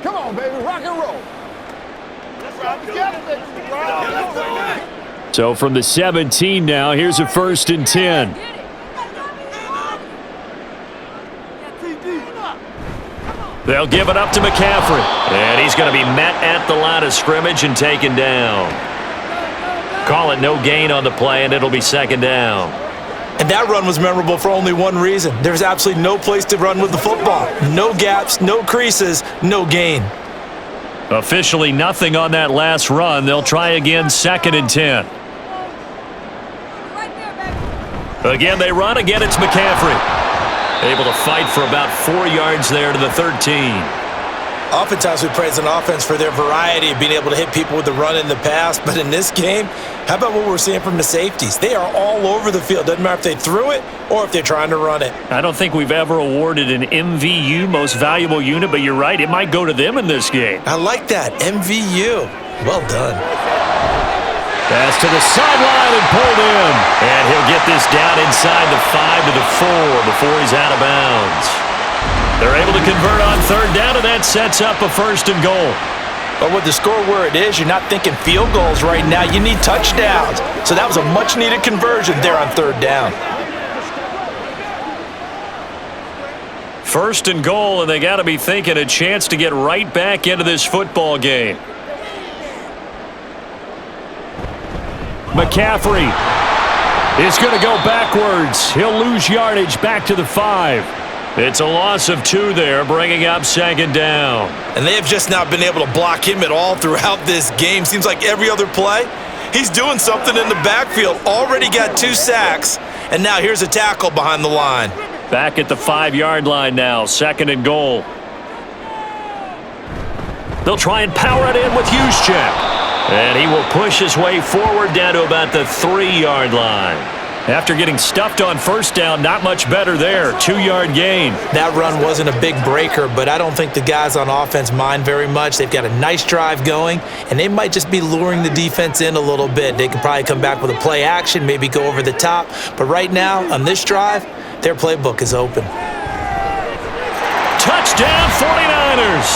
Come on, baby, rock and roll. So from the 17 now, here's a 1st and 10. They'll give it up to McCaffrey. And he's going to be met at the line of scrimmage and taken down. Call it no gain on the play, and it'll be 2nd down. And that run was memorable for only one reason. There's absolutely no place to run with the football. No gaps, no creases, no gain. Officially nothing on that last run. They'll try again, 2nd and 10. Again, they run. Again, it's McCaffrey. Able to fight for about 4 yards there to the 13. Oftentimes we praise an offense for their variety of being able to hit people with the run in the pass, but in this game, how about what we're seeing from the safeties? They are all over the field. Doesn't matter if they threw it or if they're trying to run it. I don't think we've ever awarded an MVU, most valuable unit, but you're right, it might go to them in this game. I like that, MVU. Well done. Pass to the sideline and pulled in. And he'll get this down inside the 5 to the 4 before he's out of bounds. They're able to convert on 3rd down, and that sets up a 1st and goal. But with the score where it is, you're not thinking field goals right now. You need touchdowns. So that was a much-needed conversion there on 3rd down. 1st and goal, and they got to be thinking a chance to get right back into this football game. McCaffrey is going to go backwards. He'll lose yardage back to the 5. It's a loss of 2 there, bringing up 2nd down. And they have just not been able to block him at all throughout this game. Seems like every other play, he's doing something in the backfield. Already got 2 sacks, and now here's a tackle behind the line. Back at the 5-yard line now, 2nd and goal. They'll try and power it in with Juszczyk. And he will push his way forward down to about the 3-yard line. After getting stuffed on first down, not much better there. 2-yard gain. That run wasn't a big breaker, but I don't think the guys on offense mind very much. They've got a nice drive going, and they might just be luring the defense in a little bit. They can probably come back with a play action, maybe go over the top. But right now, on this drive, their playbook is open. Touchdown 49ers.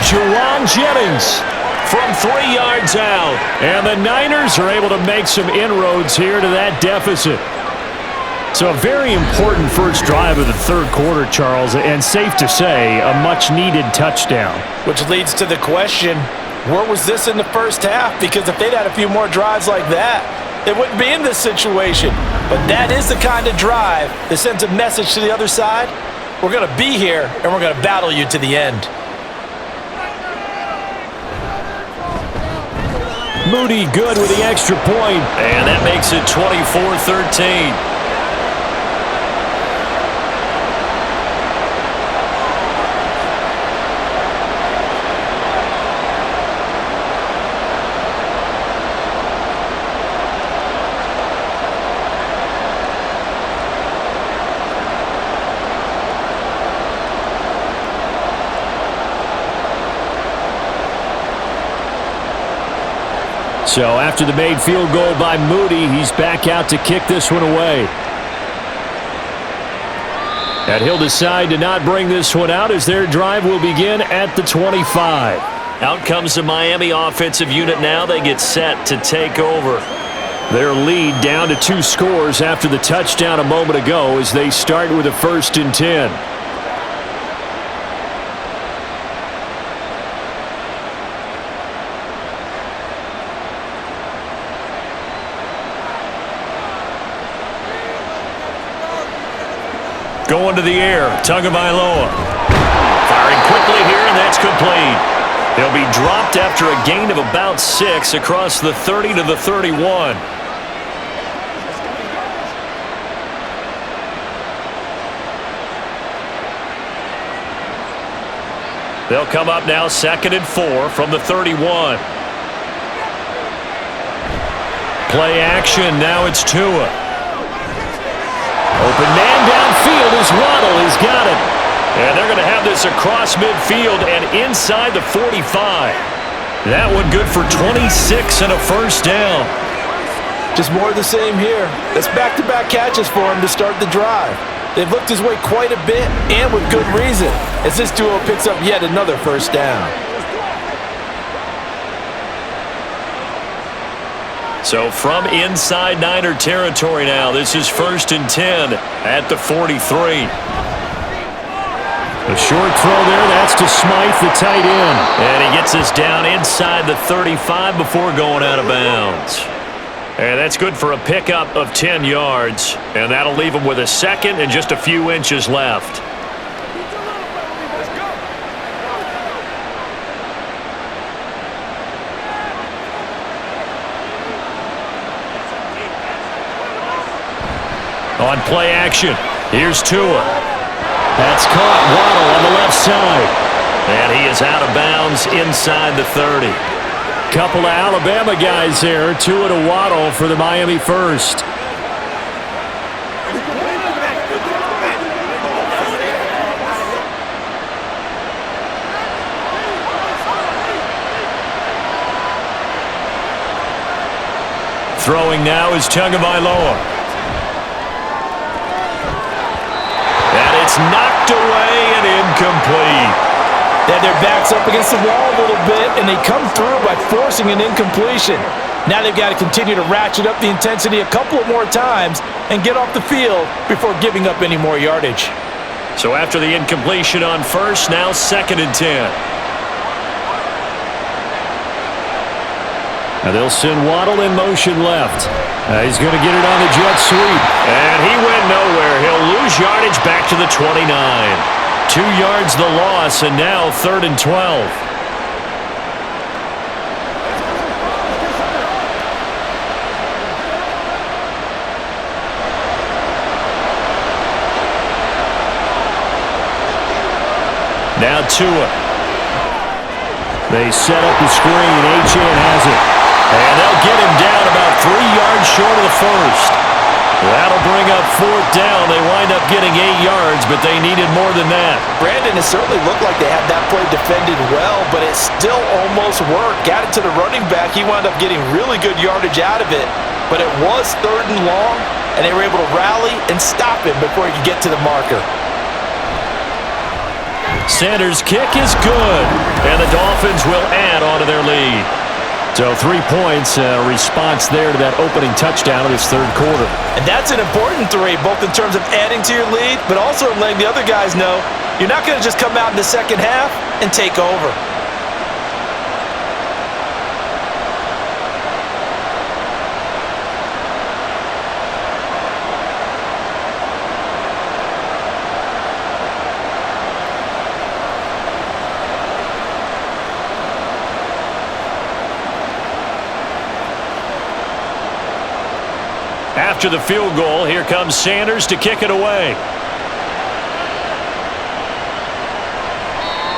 Juwan Jennings from 3 yards out. And the Niners are able to make some inroads here to that deficit. So a very important first drive of the third quarter, Charles, and safe to say, a much-needed touchdown. Which leads to the question, where was this in the first half? Because if they'd had a few more drives like that, they wouldn't be in this situation. But that is the kind of drive that sends a message to the other side. We're going to be here, and we're going to battle you to the end. Moody good with the extra point. And that makes it 24-13. So after the made field goal by Moody, he's back out to kick this one away. And he'll decide to not bring this one out as their drive will begin at the 25. Out comes the Miami offensive unit now. They get set to take over. Their lead down to 2 scores after the touchdown a moment ago as they start with a 1st and 10. Going to the air, Tagovailoa. Firing quickly here, and that's complete. They'll be dropped after a gain of about 6 across the 30 to the 31. They'll come up now 2nd and 4 from the 31. Play action, now it's Tua. Open man downfield as Waddle has got it. And they're going to have this across midfield and inside the 45. That one good for 26 and a 1st down. Just more of the same here. That's back-to-back catches for him to start the drive. They've looked his way quite a bit, and with good reason, as this duo picks up yet another 1st down. So from inside Niner territory now, this is 1st and 10 at the 43. A short throw there, that's to Smythe, the tight end. And he gets us down inside the 35 before going out of bounds. And that's good for a pickup of 10 yards. And that'll leave him with a 2nd and just a few inches left. On play action, here's Tua. That's caught. Waddle on the left side. And he is out of bounds inside the 30. Couple of Alabama guys there. Tua to Waddle for the Miami 1st. Throwing now is Tagovailoa. It's knocked away and incomplete. They had their backs up against the wall a little bit, and they come through by forcing an incompletion. Now they've got to continue to ratchet up the intensity a couple of more times and get off the field before giving up any more yardage. So after the incompletion on 1st, now 2nd and 10. Now they'll send Waddle in motion left. He's going to get it on the jet sweep. And he went nowhere. He'll lose yardage back to the 29. 2 yards the loss, and now 3rd and 12. Now Tua. They set up the screen. Achane has it. And they'll get him down about 3 yards short of the 1st. That'll bring up 4th down. They wind up getting 8 yards, but they needed more than that. Brandon, it certainly looked like they had that play defended well, but it still almost worked. Got it to the running back. He wound up getting really good yardage out of it, but it was 3rd and long, and they were able to rally and stop him before he could get to the marker. Sanders' kick is good, and the Dolphins will add on to their lead. So 3 points, response there to that opening touchdown of this 3rd quarter. And that's an important 3, both in terms of adding to your lead, but also in letting the other guys know you're not going to just come out in the second half and take over. After the field goal, here comes Sanders to kick it away.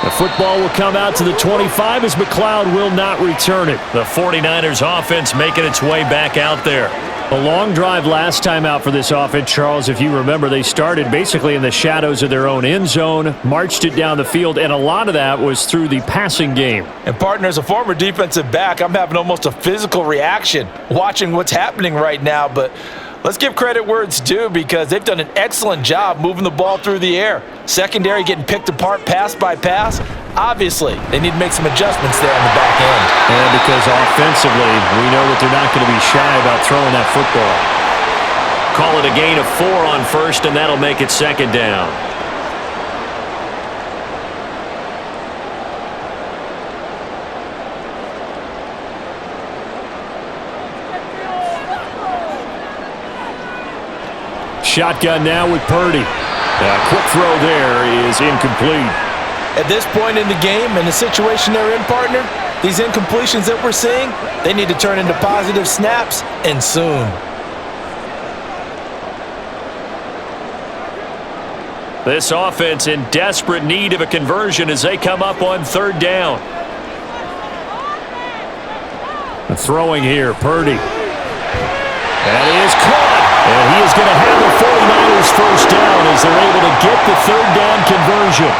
The football will come out to the 25 as McLeod will not return it. The 49ers offense making its way back out there. A long drive last time out for this offense, Charles. If you remember, they started basically in the shadows of their own end zone, marched it down the field, and a lot of that was through the passing game. And partner, as a former defensive back, I'm having almost a physical reaction watching what's happening right now, but let's give credit where it's due because they've done an excellent job moving the ball through the air. Secondary getting picked apart pass by pass. Obviously, they need to make some adjustments there on the back end. And because offensively, we know that they're not going to be shy about throwing that football. Call it a gain of 4 on 1st, and that'll make it 2nd down. Shotgun now with Purdy. Quick throw there is incomplete. At this point in the game and the situation they're in, partner, these incompletions that we're seeing, they need to turn into positive snaps, and soon. This offense in desperate need of a conversion as they come up on 3rd down. Throwing here, Purdy. That is caught. And he is going to have the 49ers 1st down as they're able to get the 3rd down conversion.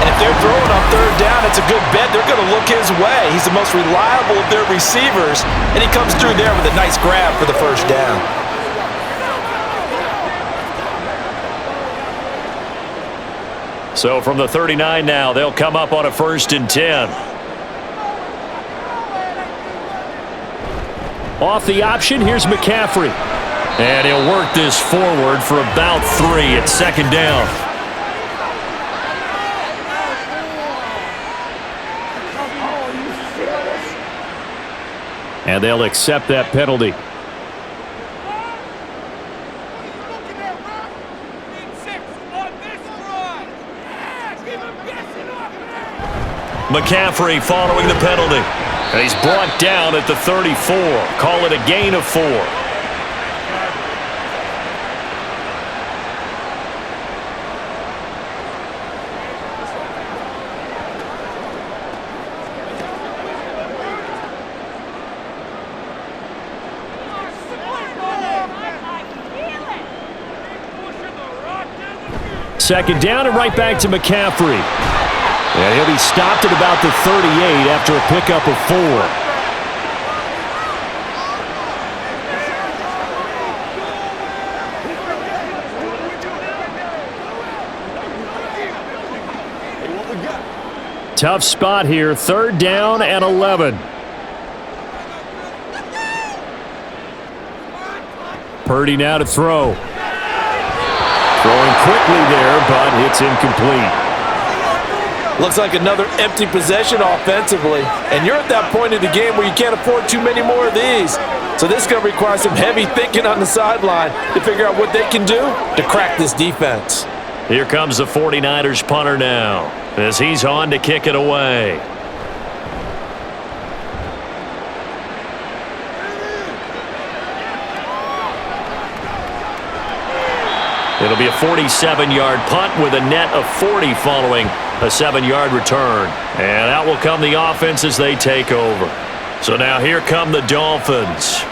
And if they're throwing on 3rd down, it's a good bet. They're going to look his way. He's the most reliable of their receivers, and he comes through there with a nice grab for the 1st down. So from the 39 now, they'll come up on a 1st and 10. Off the option, here's McCaffrey. And he'll work this forward for about 3 at 2nd down. And they'll accept that penalty. McCaffrey following the penalty. And he's brought down at the 34. Call it a gain of 4. Second down and right back to McCaffrey. And he'll be stopped at about the 38 after a pickup of 4. Tough spot here, 3rd down and 11. Purdy now to throw. Throwing quickly there, but it's incomplete. Looks like another empty possession offensively. And you're at that point in the game where you can't afford too many more of these. So this is going to require some heavy thinking on the sideline to figure out what they can do to crack this defense. Here comes the 49ers punter now as he's on to kick it away. It'll be a 47-yard punt with a net of 40 following a 7-yard return. And out will come the offense as they take over. So now here come the Dolphins.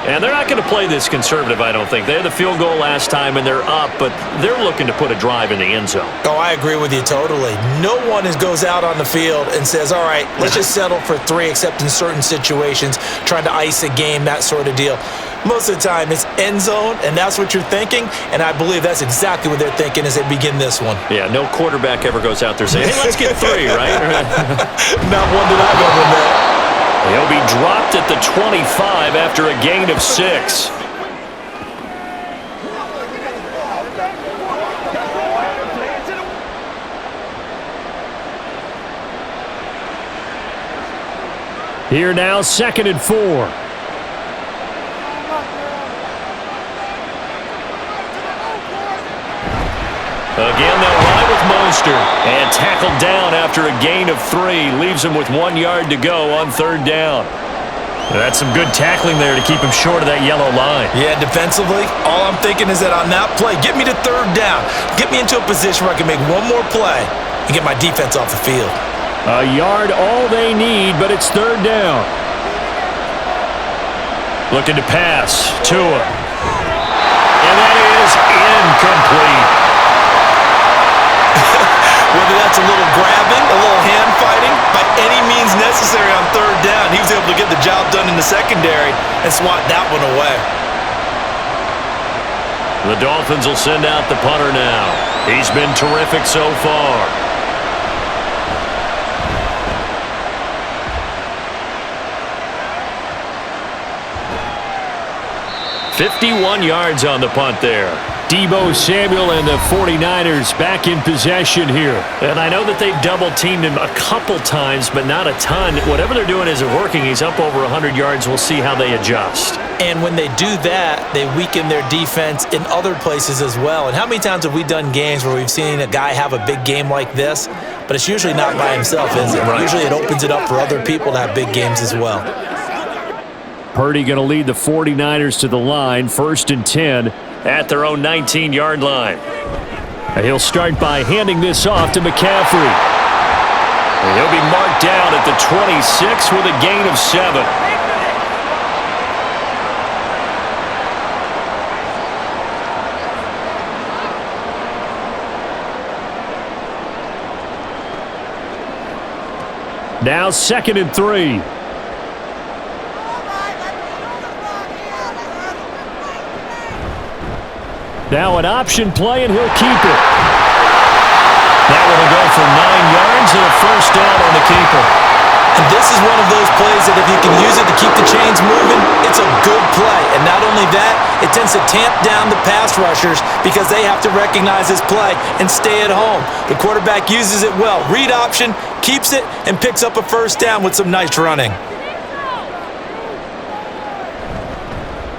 And they're not going to play this conservative, I don't think. They had the field goal last time, and they're up, but they're looking to put a drive in the end zone. Oh, I agree with you totally. No one goes out on the field and says, all right, let's just settle for 3, except in certain situations, trying to ice a game, that sort of deal. Most of the time, it's end zone, and that's what you're thinking, and I believe that's exactly what they're thinking as they begin this one. Yeah, no quarterback ever goes out there saying, hey, let's get 3, right? Not one that I've ever met. He'll be dropped at the 25 after a gain of 6. Here now, 2nd and 4. Again, they'll run with Mostert. And tackled down after a gain of 3. Leaves him with 1 yard to go on 3rd down. That's some good tackling there to keep him short of that yellow line. Yeah, defensively, all I'm thinking is that on that play, get me to 3rd down. Get me into a position where I can make one more play and get my defense off the field. A yard all they need, but it's 3rd down. Looking to pass. Tua. And that is incomplete. Whether that's a little grabbing, a little hand fighting, by any means necessary on 3rd down, he was able to get the job done in the secondary and swat that one away. The Dolphins will send out the punter now. He's been terrific so far. 51 yards on the punt there. Deebo Samuel and the 49ers back in possession here. And I know that they've double-teamed him a couple times, but not a ton. Whatever they're doing isn't working. He's up over 100 yards. We'll see how they adjust. And when they do that, they weaken their defense in other places as well. And how many times have we done games where we've seen a guy have a big game like this, but it's usually not by himself, is it? Right. Usually it opens it up for other people to have big games as well. Purdy going to lead the 49ers to the line, 1st and 10 at their own 19-yard line. He'll start by handing this off to McCaffrey. He'll be marked down at the 26 with a gain of 7. Now 2nd and 3. Now an option play, and he'll keep it. That will go for 9 yards and a 1st down on the keeper. And this is one of those plays that if you can use it to keep the chains moving, it's a good play. And not only that, it tends to tamp down the pass rushers because they have to recognize this play and stay at home. The quarterback uses it well. Read option, keeps it, and picks up a 1st down with some nice running.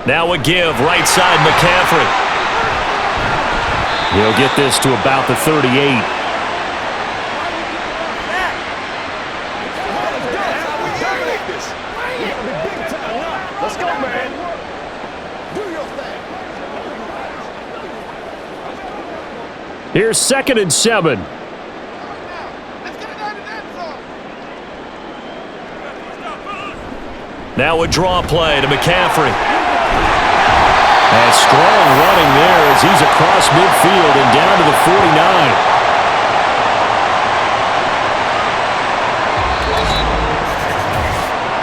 Now a give, right side McCaffrey. He'll get this to about the 38. Let's go, man. Do your thing. Here's 2nd and 7. Now a draw play to McCaffrey. And strong running there as he's across midfield and down to the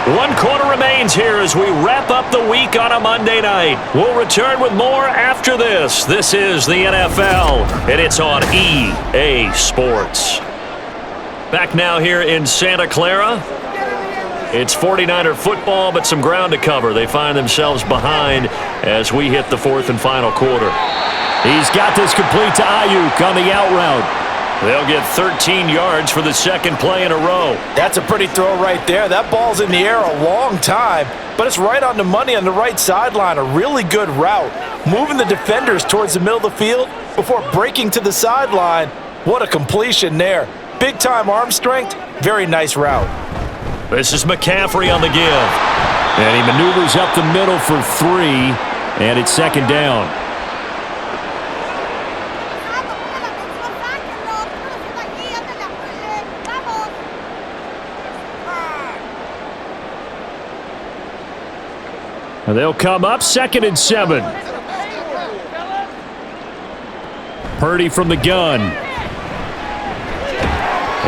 49. 1 quarter remains here as we wrap up the week on a Monday night. We'll return with more after this. This is the NFL, and it's on EA Sports. Back now here in Santa Clara. It's 49er football, but some ground to cover. They find themselves behind as we hit the 4th and final quarter. He's got this complete to Ayuk on the out route. They'll get 13 yards for the 2nd play in a row. That's a pretty throw right there. That ball's in the air a long time, but it's right on the money on the right sideline. A really good route. Moving the defenders towards the middle of the field before breaking to the sideline. What a completion there. Big-time arm strength. Very nice route. This is McCaffrey on the give. And he maneuvers up the middle for 3, and it's 2nd down. They'll come up 2nd and 7. Purdy from the gun.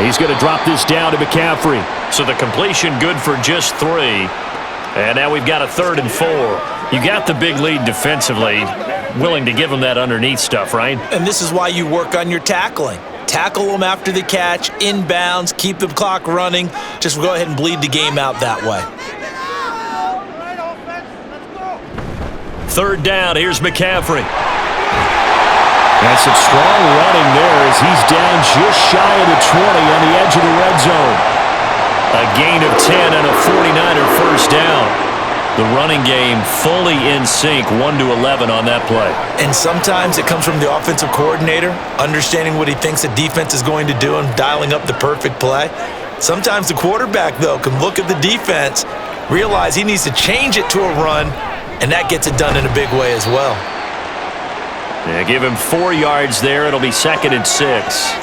He's going to drop this down to McCaffrey. So the completion good for just 3. And now we've got a 3rd and 4. You got the big lead defensively. Willing to give them that underneath stuff, right? And this is why you work on your tackling. Tackle them after the catch, inbounds, keep the clock running. Just go ahead and bleed the game out that way. 3rd down, here's McCaffrey. That's some strong running there as he's down just shy of the 20 on the edge of the red zone. A gain of 10 and a 49er first down. The running game fully in sync, 1-11 on that play. And sometimes it comes from the offensive coordinator, understanding what he thinks the defense is going to do and dialing up the perfect play. Sometimes the quarterback, though, can look at the defense, realize he needs to change it to a run, and that gets it done in a big way as well. Yeah, give him 4 yards there. It'll be 2nd and 6.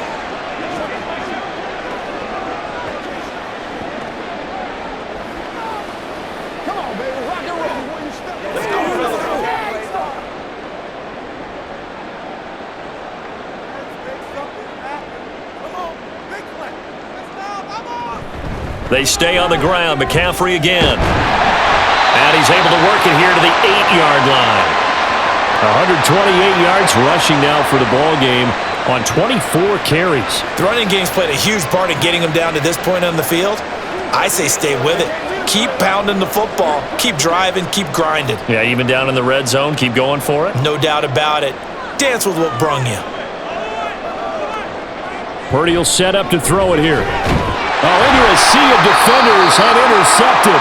They stay on the ground. McCaffrey again. And he's able to work it here to the 8-yard line. 128 yards rushing now for the ball game on 24 carries. The running game's played a huge part in getting him down to this point on the field. I say stay with it. Keep pounding the football. Keep driving. Keep grinding. Yeah, even down in the red zone, keep going for it. No doubt about it. Dance with what brung you. Purdy will set up to throw it here. Into a sea of defenders and intercepted.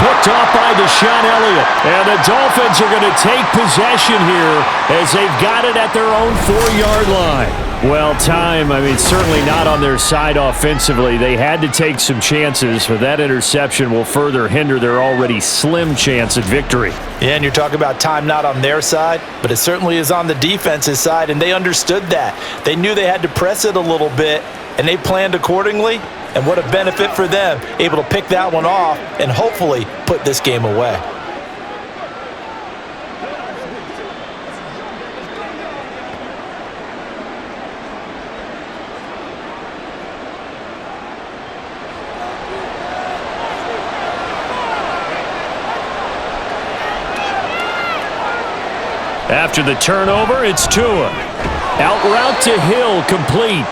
Picked off by Deshaun Elliott. And the Dolphins are going to take possession here as they've got it at their own 4-yard line. Well, certainly not on their side offensively. They had to take some chances, but that interception will further hinder their already slim chance at victory. Yeah, and you're talking about time not on their side, but it certainly is on the defense's side, and they understood that. They knew they had to press it a little bit, and they planned accordingly. And what a benefit for them, able to pick that one off and hopefully put this game away. After the turnover, it's Tua. Out route to Hill, complete.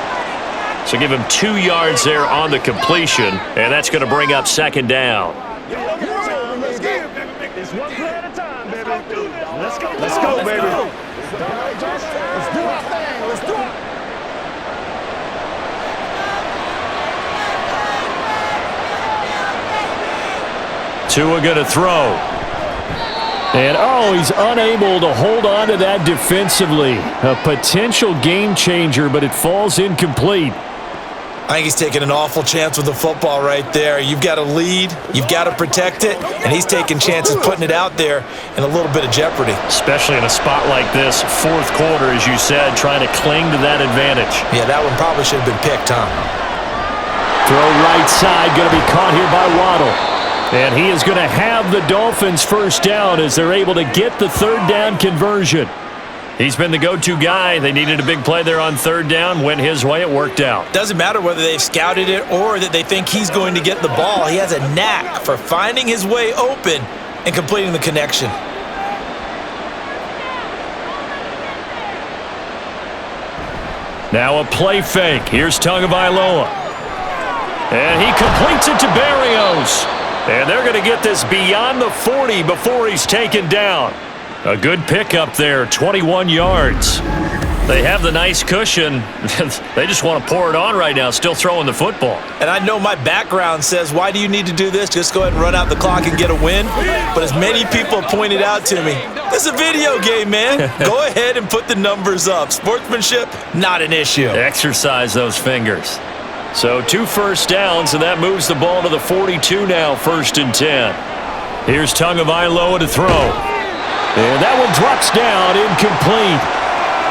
So give him 2 yards there on the completion, and that's going to bring up 2nd down. Let's get it, baby. It's one play at a time, baby. Let's go, baby. Let's do our thing. Let's do it. Tua going to throw. And, he's unable to hold on to that defensively. A potential game changer, but it falls incomplete. I think he's taking an awful chance with the football right there. You've got to lead, you've got to protect it, and he's taking chances putting it out there in a little bit of jeopardy. Especially in a spot like this, 4th quarter, as you said, trying to cling to that advantage. Yeah, that one probably should have been picked, huh? Throw right side, going to be caught here by Waddle. And he is going to have the Dolphins first down as they're able to get the 3rd down conversion. He's been the go-to guy. They needed a big play there on 3rd down. Went his way. It worked out. Doesn't matter whether they've scouted it or that they think he's going to get the ball. He has a knack for finding his way open and completing the connection. Now a play fake. Here's Tagovailoa. And he completes it to Berrios. And they're going to get this beyond the 40 before he's taken down. A good pickup there, 21 yards. They have the nice cushion. They just want to pour it on right now, still throwing the football. And I know my background says, why do you need to do this? Just go ahead and run out the clock and get a win. But as many people have pointed out to me, this is a video game, man. Go ahead and put the numbers up. Sportsmanship, not an issue. Exercise those fingers. So 2 first downs, and that moves the ball to the 42 now, 1st and 10. Here's Tagovailoa to throw. And that one drops down, incomplete.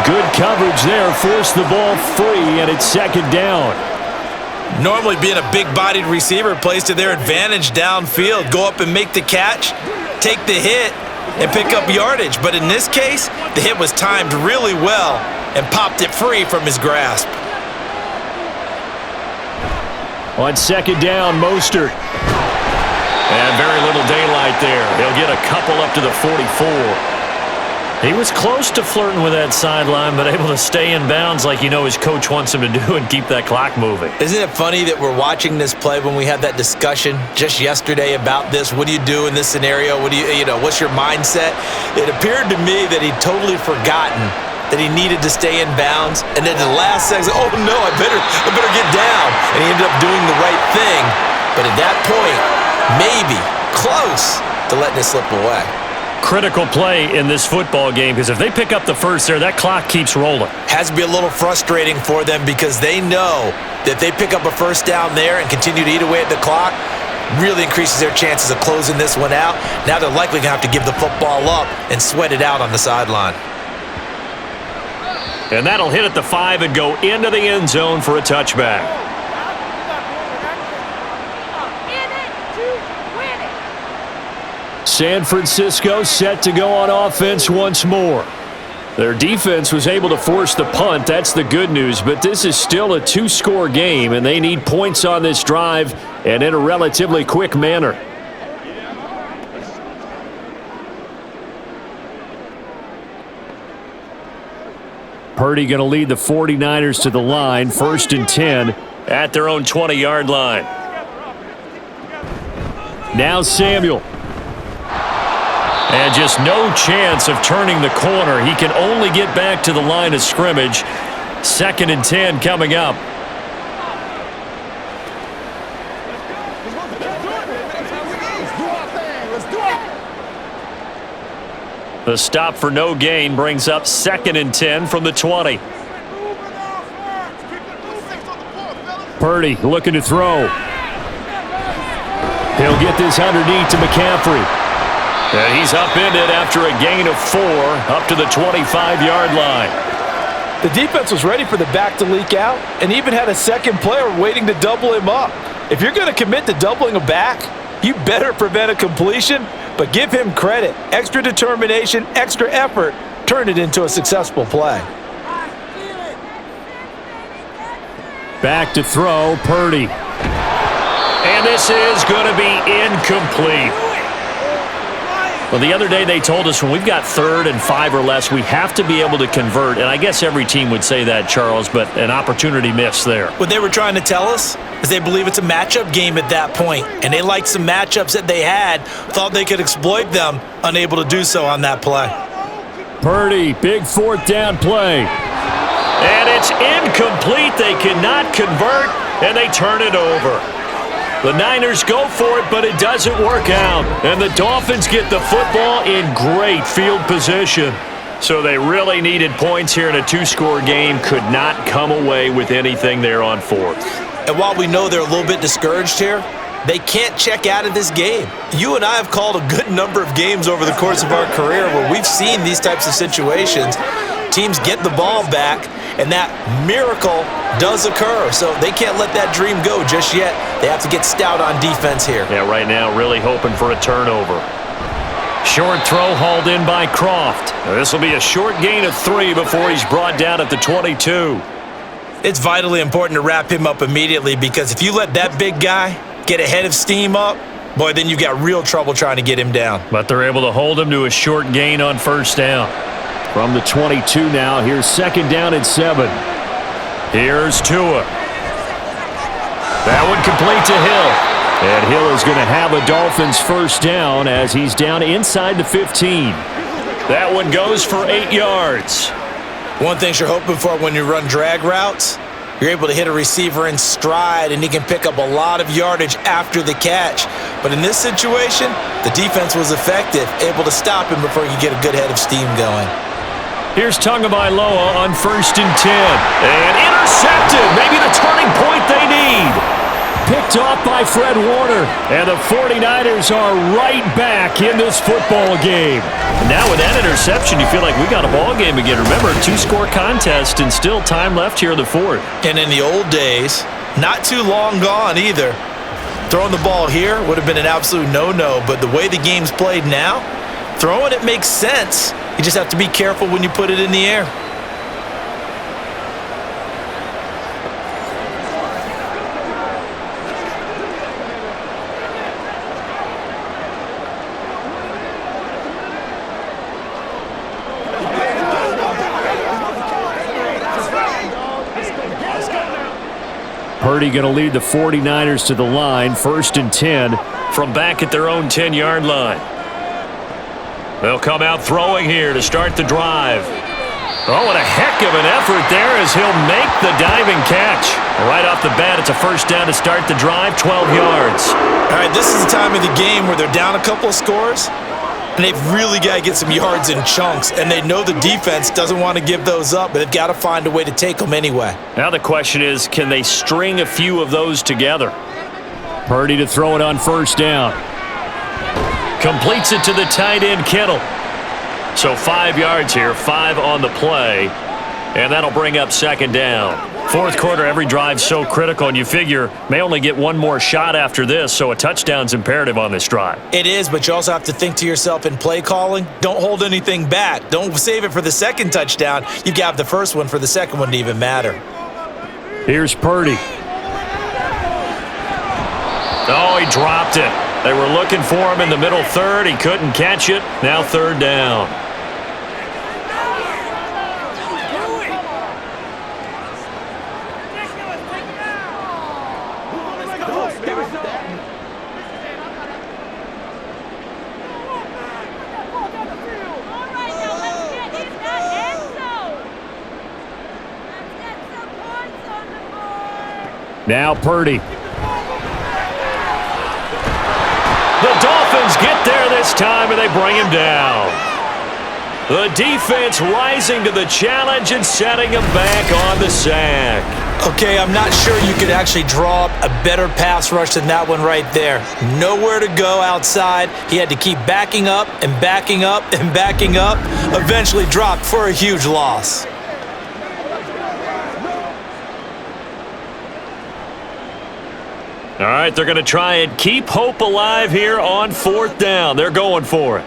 Good coverage there, forced the ball free, and it's 2nd down. Normally being a big-bodied receiver plays to their advantage downfield. Go up and make the catch. take the hit and pick up yardage. But in this case, the hit was timed really well and popped it free from his grasp. On second down, Mostert. And very little daylight there. He'll get a couple up to the 44. He was close to flirting with that sideline, but able to stay in bounds like his coach wants him to do and keep that clock moving. Isn't it funny that we're watching this play when we had that discussion just yesterday about this? What do you do in this scenario? What's your mindset? It appeared to me that he'd totally forgotten that he needed to stay in bounds, and then the last second, oh no, I better get down. And he ended up doing the right thing. But at that point, maybe close to letting it slip away. Critical play in this football game, because if they pick up the first there, that clock keeps rolling. Has to be a little frustrating for them because they know that if they pick up a first down there and continue to eat away at the clock, really increases their chances of closing this one out. Now they're likely going to have to give the football up and sweat it out on the sideline. And that'll hit at the 5 and go into the end zone for a touchback. San Francisco set to go on offense once more. Their defense was able to force the punt. That's the good news, but this is still a two-score game, and they need points on this drive and in a relatively quick manner. Purdy going to lead the 49ers to the line, 1st and 10 at their own 20-yard line. Now Samuel. And just no chance of turning the corner. He can only get back to the line of scrimmage. 2nd and 10 coming up. The stop for no gain brings up 2nd and 10 from the 20. Purdy looking to throw. He'll get this underneath to McCaffrey. And he's upended after a gain of 4 up to the 25-yard line. The defense was ready for the back to leak out and even had a second player waiting to double him up. If you're going to commit to doubling a back, you better prevent a completion, but give him credit. Extra determination, extra effort, turn it into a successful play. Back to throw, Purdy. And this is going to be incomplete. Well, the other day they told us when we've got 3rd and 5 or less, we have to be able to convert. And I guess every team would say that, Charles, but an opportunity missed there. What they were trying to tell us is they believe it's a matchup game at that point. And they liked some matchups that they had, thought they could exploit them, unable to do so on that play. Purdy, big 4th down play. And it's incomplete. They cannot convert, and they turn it over. The Niners go for it, but it doesn't work out. And the Dolphins get the football in great field position. So they really needed points here in a two-score game. Could not come away with anything there on 4th. And while we know they're a little bit discouraged here, they can't check out of this game. You and I have called a good number of games over the course of our career where we've seen these types of situations. Teams get the ball back, and that miracle does occur. So they can't let that dream go just yet. They have to get stout on defense here. Yeah, right now really hoping for a turnover. Short throw hauled in by Croft. This will be a short gain of 3 before he's brought down at the 22. It's vitally important to wrap him up immediately because if you let that big guy get ahead of steam up, boy, then you've got real trouble trying to get him down. But they're able to hold him to a short gain on 1st down. From the 22 now, here's 2nd down and 7. Here's Tua. That one complete to Hill. And Hill is going to have a Dolphins 1st down as he's down inside the 15. That one goes for 8 yards. One thing you're hoping for when you run drag routes, you're able to hit a receiver in stride and he can pick up a lot of yardage after the catch. But in this situation, the defense was effective, able to stop him before he could get a good head of steam going. Here's Tagovailoa on 1st and 10. And intercepted. Maybe the turning point they need. Picked off by Fred Warner. And the 49ers are right back in this football game. Now with that interception, you feel like we got a ball game again. Remember, a 2-score contest and still time left here in the 4th. And in the old days, not too long gone either, Throwing the ball here would have been an absolute no-no, but the way the game's played now, throwing it makes sense. You just have to be careful when you put it in the air. Purdy going to lead the 49ers to the line, 1st and 10 from back at their own 10-yard line. They'll come out throwing here to start the drive. Oh, what a heck of an effort there as he'll make the diving catch. Right off the bat, it's a first down to start the drive, 12 yards. All right, this is the time of the game where they're down a couple of scores, and they've really got to get some yards in chunks, and they know the defense doesn't want to give those up, but they've got to find a way to take them anyway. Now the question is, can they string a few of those together? Purdy to throw it on first down. Completes it to the tight end, Kittle. So 5 yards here, 5 on the play, and that'll bring up second down. Fourth quarter, every drive's so critical, and you figure may only get one more shot after this, so a touchdown's imperative on this drive. It is, but you also have to think to yourself in play calling, don't hold anything back. Don't save it for the second touchdown. You got the first one for the second one to even matter. Here's Purdy. Oh, he dropped it. They were looking for him in the middle third. He couldn't catch it. Now third down. Now Purdy. The Dolphins get there this time, and they bring him down. The defense rising to the challenge and setting him back on the sack. Okay, I'm not sure you could actually draw up a better pass rush than that one right there. Nowhere to go outside. He had to keep backing up and backing up and backing up. Eventually dropped for a huge loss. All right, they're going to try and keep hope alive here on fourth down. They're going for it.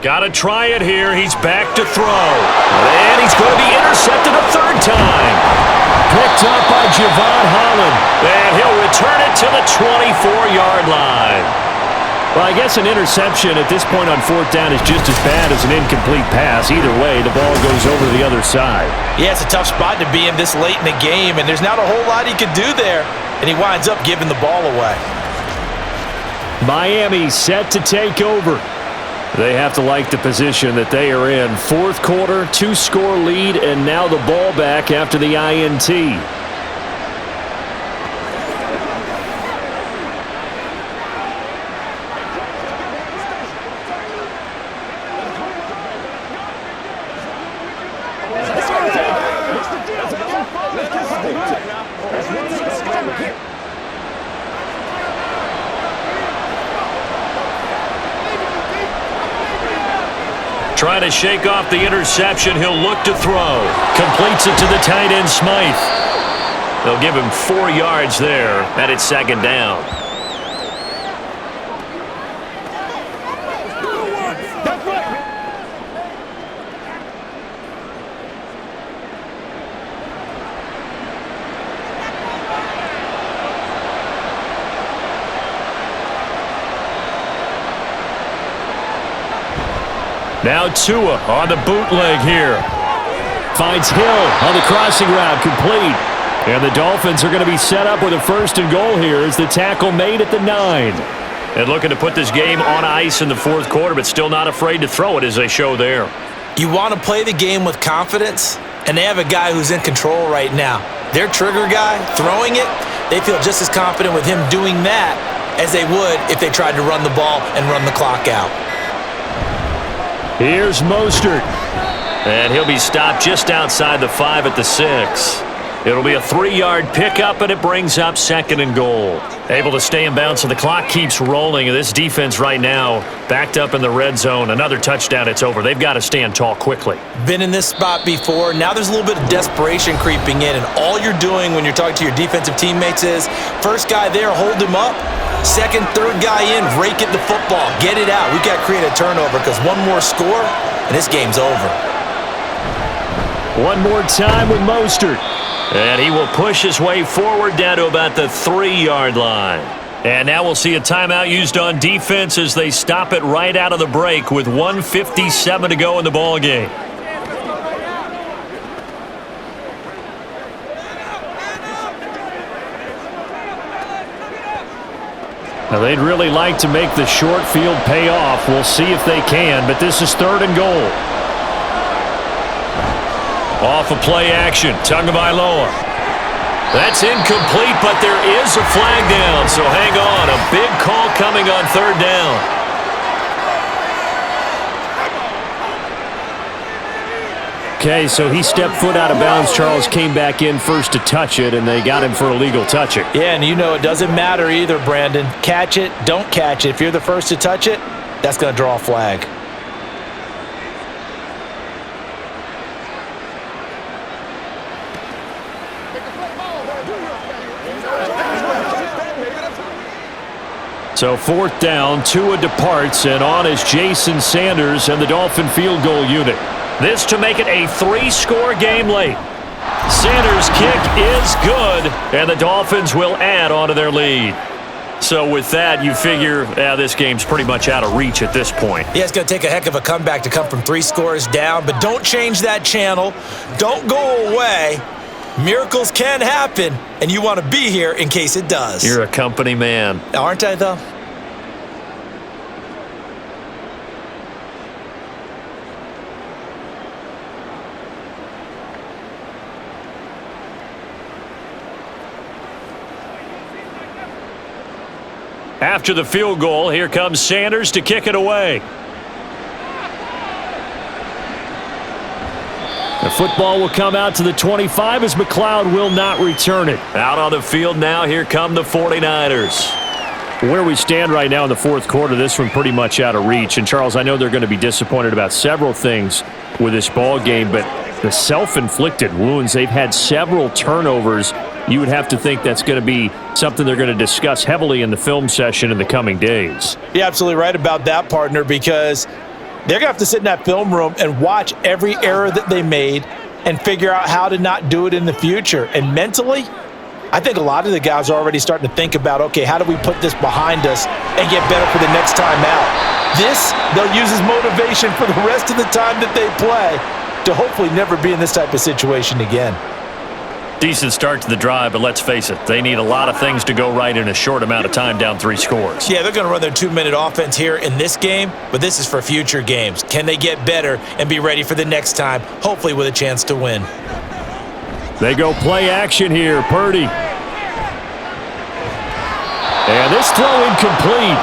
Got to try it here. He's back to throw. And he's going to be intercepted a third time. Picked up by Javon Holland. And he'll return it to the 24-yard line. Well, I guess an interception at this point on fourth down is just as bad as an incomplete pass. Either way, the ball goes over to the other side. Yeah, it's a tough spot to be in this late in the game, and there's not a whole lot he could do there, and he winds up giving the ball away. Miami set to take over. They have to like the position that they are in. Fourth quarter, 2-score lead, and now the ball back after the INT. Trying to shake off the interception. He'll look to throw. Completes it to the tight end, Smythe. They'll give him 4 yards there, and it's second down. Now Tua on the bootleg here. Finds Hill on the crossing route, complete. And the Dolphins are going to be set up with a first and goal here as the tackle made at the 9. And looking to put this game on ice in the fourth quarter, but still not afraid to throw it as they show there. You want to play the game with confidence, and they have a guy who's in control right now. Their trigger guy, throwing it, they feel just as confident with him doing that as they would if they tried to run the ball and run the clock out. Here's Mostert. And he'll be stopped just outside the 5 at the 6. It'll be a 3-yard pickup, and it brings up 2nd and goal. Able to stay in bounds, so the clock keeps rolling. And this defense right now backed up in the red zone. Another touchdown, it's over. They've got to stand tall quickly. Been in this spot before. Now there's a little bit of desperation creeping in, and all you're doing when you're talking to your defensive teammates is, first guy there, hold him up. Second, third guy in, rake at the football. Get it out. We've got to create a turnover because one more score, and this game's over. One more time with Mostert. And he will push his way forward down to about the 3-yard line. And now we'll see a timeout used on defense as they stop it right out of the break with 1:57 to go in the ball game. Now they'd really like to make the short field pay off. We'll see if they can, but this is 3rd and goal. Off of play action, Tagovailoa. That's incomplete, but there is a flag down, so hang on. A big call coming on 3rd down. Okay, so he stepped foot out of bounds. Charles came back in first to touch it, and they got him for illegal touching. Yeah, and you know it doesn't matter either, Brandon. Catch it, don't catch it. If you're the first to touch it, that's going to draw a flag. So 4th down, Tua departs, and on is Jason Sanders and the Dolphin field goal unit. This to make it a 3-score game late. Sanders' kick is good, and the Dolphins will add on to their lead. So with that, you figure this game's pretty much out of reach at this point. Yeah, it's going to take a heck of a comeback to come from 3 scores down, but don't change that channel. Don't go away. Miracles can happen, and you want to be here in case it does. You're a company man. Aren't I, though? After the field goal, here comes Sanders to kick it away. The football will come out to the 25 as McLeod will not return it. Out on the field now, here come the 49ers. Where we stand right now in the 4th quarter, this one pretty much out of reach. And, Charles, I know they're going to be disappointed about several things with this ball game, but the self-inflicted wounds, they've had several turnovers. You would have to think that's going to be something they're going to discuss heavily in the film session in the coming days. You're absolutely right about that, partner, because they're going to have to sit in that film room and watch every error that they made and figure out how to not do it in the future. And mentally, I think a lot of the guys are already starting to think about, okay, how do we put this behind us and get better for the next time out? This, they'll use as motivation for the rest of the time that they play to hopefully never be in this type of situation again. Decent start to the drive, but let's face it, they need a lot of things to go right in a short amount of time down 3 scores. Yeah, they're going to run their 2-minute offense here in this game, but this is for future games. Can they get better and be ready for the next time, hopefully with a chance to win? They go play action here, Purdy. And this throw incomplete.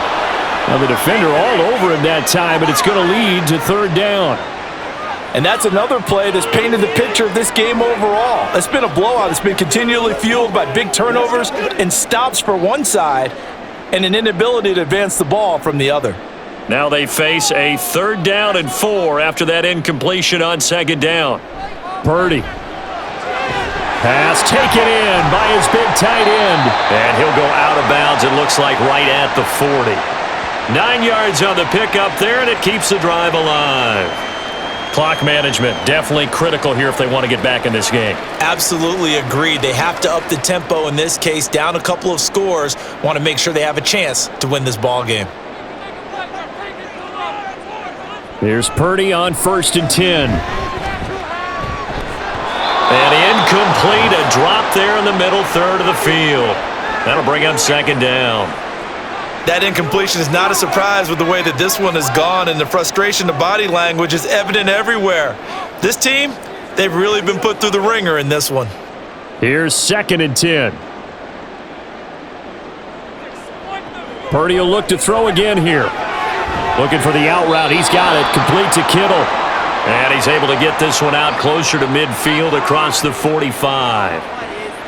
Now the defender all over him that time, but it's going to lead to 3rd down. And that's another play that's painted the picture of this game overall. It's been a blowout. It's been continually fueled by big turnovers and stops for one side and an inability to advance the ball from the other. Now they face a 3rd down and 4 after that incompletion on 2nd down. Purdy. Pass taken in by his big tight end. And he'll go out of bounds, it looks like, right at the 40. 9 yards on the pickup there, and it keeps the drive alive. Clock management definitely critical here if they want to get back in this game. Absolutely agreed. They have to up the tempo in this case, down a couple of scores. Want to make sure they have a chance to win this ball game. Here's Purdy on 1st and 10. And incomplete, a drop there in the middle 3rd of the field. That'll bring up 2nd down. That incompletion is not a surprise with the way that this one has gone, and the frustration, the body language is evident everywhere. This team, they've really been put through the ringer in this one. Here's 2nd and 10. Purdy will look to throw again here. Looking for the out route. He's got it. Complete to Kittle. And he's able to get this one out closer to midfield across the 45.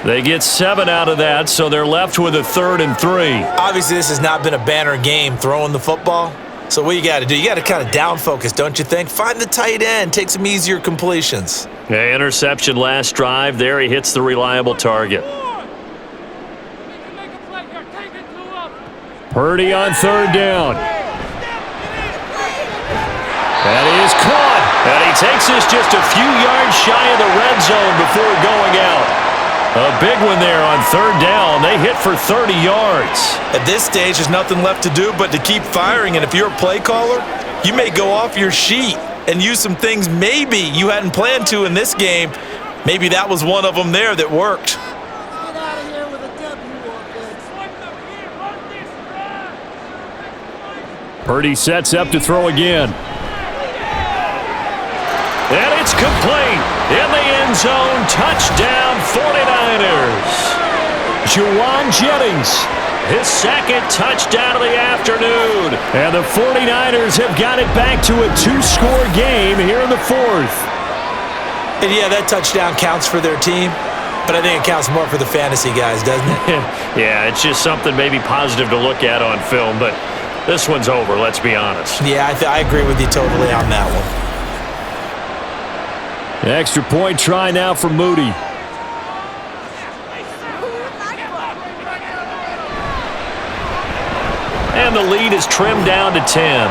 They get 7 out of that, so they're left with a 3rd and 3. Obviously, this has not been a banner game throwing the football. So what you got to do, you got to kind of down focus, don't you think? Find the tight end, take some easier completions. Yeah, interception last drive. There he hits the reliable target. Purdy on 3rd down. That is caught. And he takes this just a few yards shy of the red zone before going out. A big one there on 3rd down. They hit for 30 yards. At this stage, there's nothing left to do but to keep firing. And if you're a play caller, you may go off your sheet and use some things maybe you hadn't planned to in this game. Maybe that was one of them there that worked. Get out of here with a W, offense. Purdy sets up to throw again. And it's complete. In the end zone, touchdown 49ers. Juwan Jennings, his 2nd touchdown of the afternoon. And the 49ers have got it back to a 2-score game here in the 4th. And yeah, that touchdown counts for their team, but I think it counts more for the fantasy guys, doesn't it? Yeah, it's just something maybe positive to look at on film, but this one's over, let's be honest. Yeah, I agree with you totally on that one. Extra point try now for Moody. And the lead is trimmed down to 10.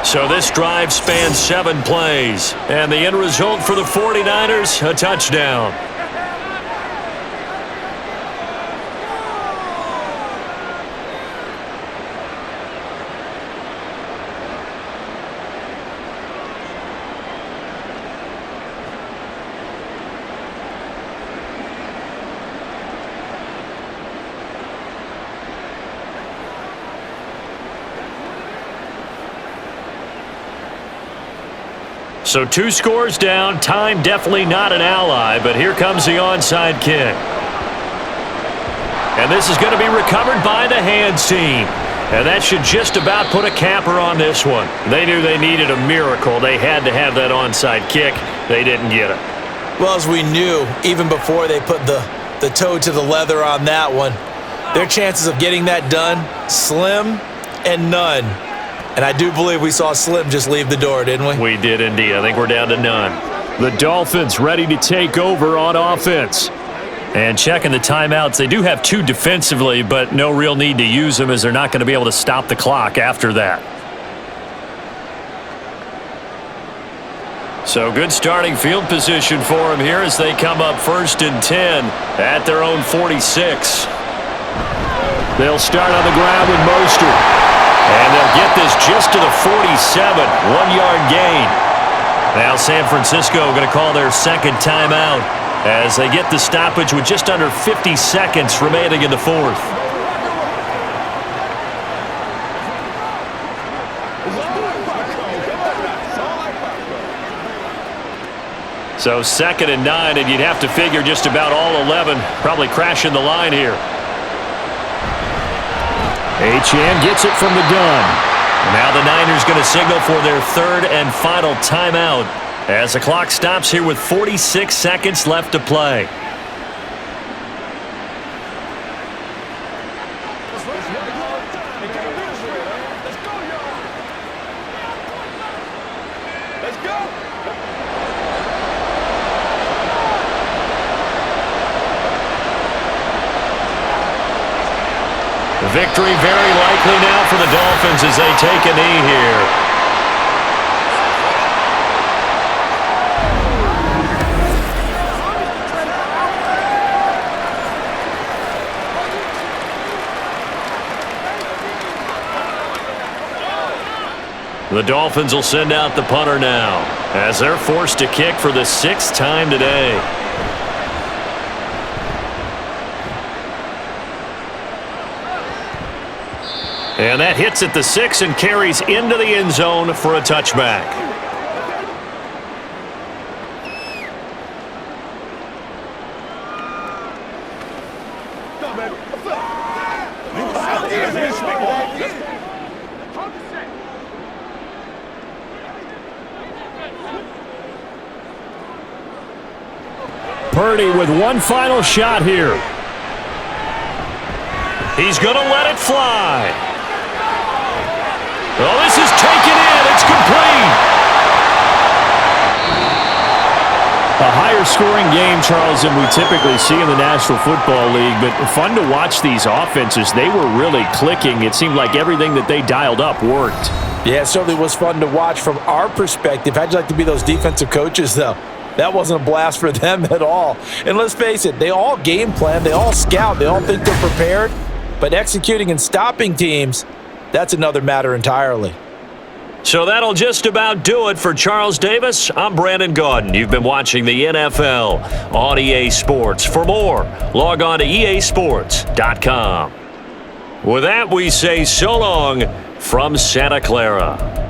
So this drive spans 7 plays. And the end result for the 49ers, a touchdown. So 2 scores down, time definitely not an ally, but here comes the onside kick. And this is going to be recovered by the hands team. And that should just about put a capper on this one. They knew they needed a miracle. They had to have that onside kick. They didn't get it. Well, as we knew, even before they put the toe to the leather on that one, their chances of getting that done, slim and none. And I do believe we saw Slim just leave the door, didn't we? We did indeed. I think we're down to none. The Dolphins ready to take over on offense. And checking the timeouts, they do have 2 defensively, but no real need to use them as they're not going to be able to stop the clock after that. So good starting field position for them here as they come up 1st and 10 at their own 46. They'll start on the ground with Mostert. And they'll get this just to the 47, 1-yard gain. Now San Francisco going to call their 2nd timeout as they get the stoppage with just under 50 seconds remaining in the 4th. So 2nd and 9, and you'd have to figure just about all 11 probably crashing the line here. Achane gets it from the gun. Now the Niners going to signal for their 3rd and final timeout as the clock stops here with 46 seconds left to play. Victory very likely now for the Dolphins as they take a knee here. The Dolphins will send out the punter now as they're forced to kick for the 6th time today. And that hits at the 6 and carries into the end zone for a touchback. Purdy with one final shot here. He's going to let it fly. Oh, this is taken in. It's complete. A higher scoring game, Charles, than we typically see in the National Football League, but fun to watch these offenses. They were really clicking. It seemed like everything that they dialed up worked. Yeah, it certainly was fun to watch from our perspective. How'd you like to be those defensive coaches, though? That wasn't a blast for them at all. And let's face it, they all game plan, they all scout, they all think they're prepared, but executing and stopping teams, that's another matter entirely. So that'll just about do it for Charles Davis. I'm Brandon Gaudin. You've been watching the NFL on EA Sports. For more, log on to easports.com. With that, we say so long from Santa Clara.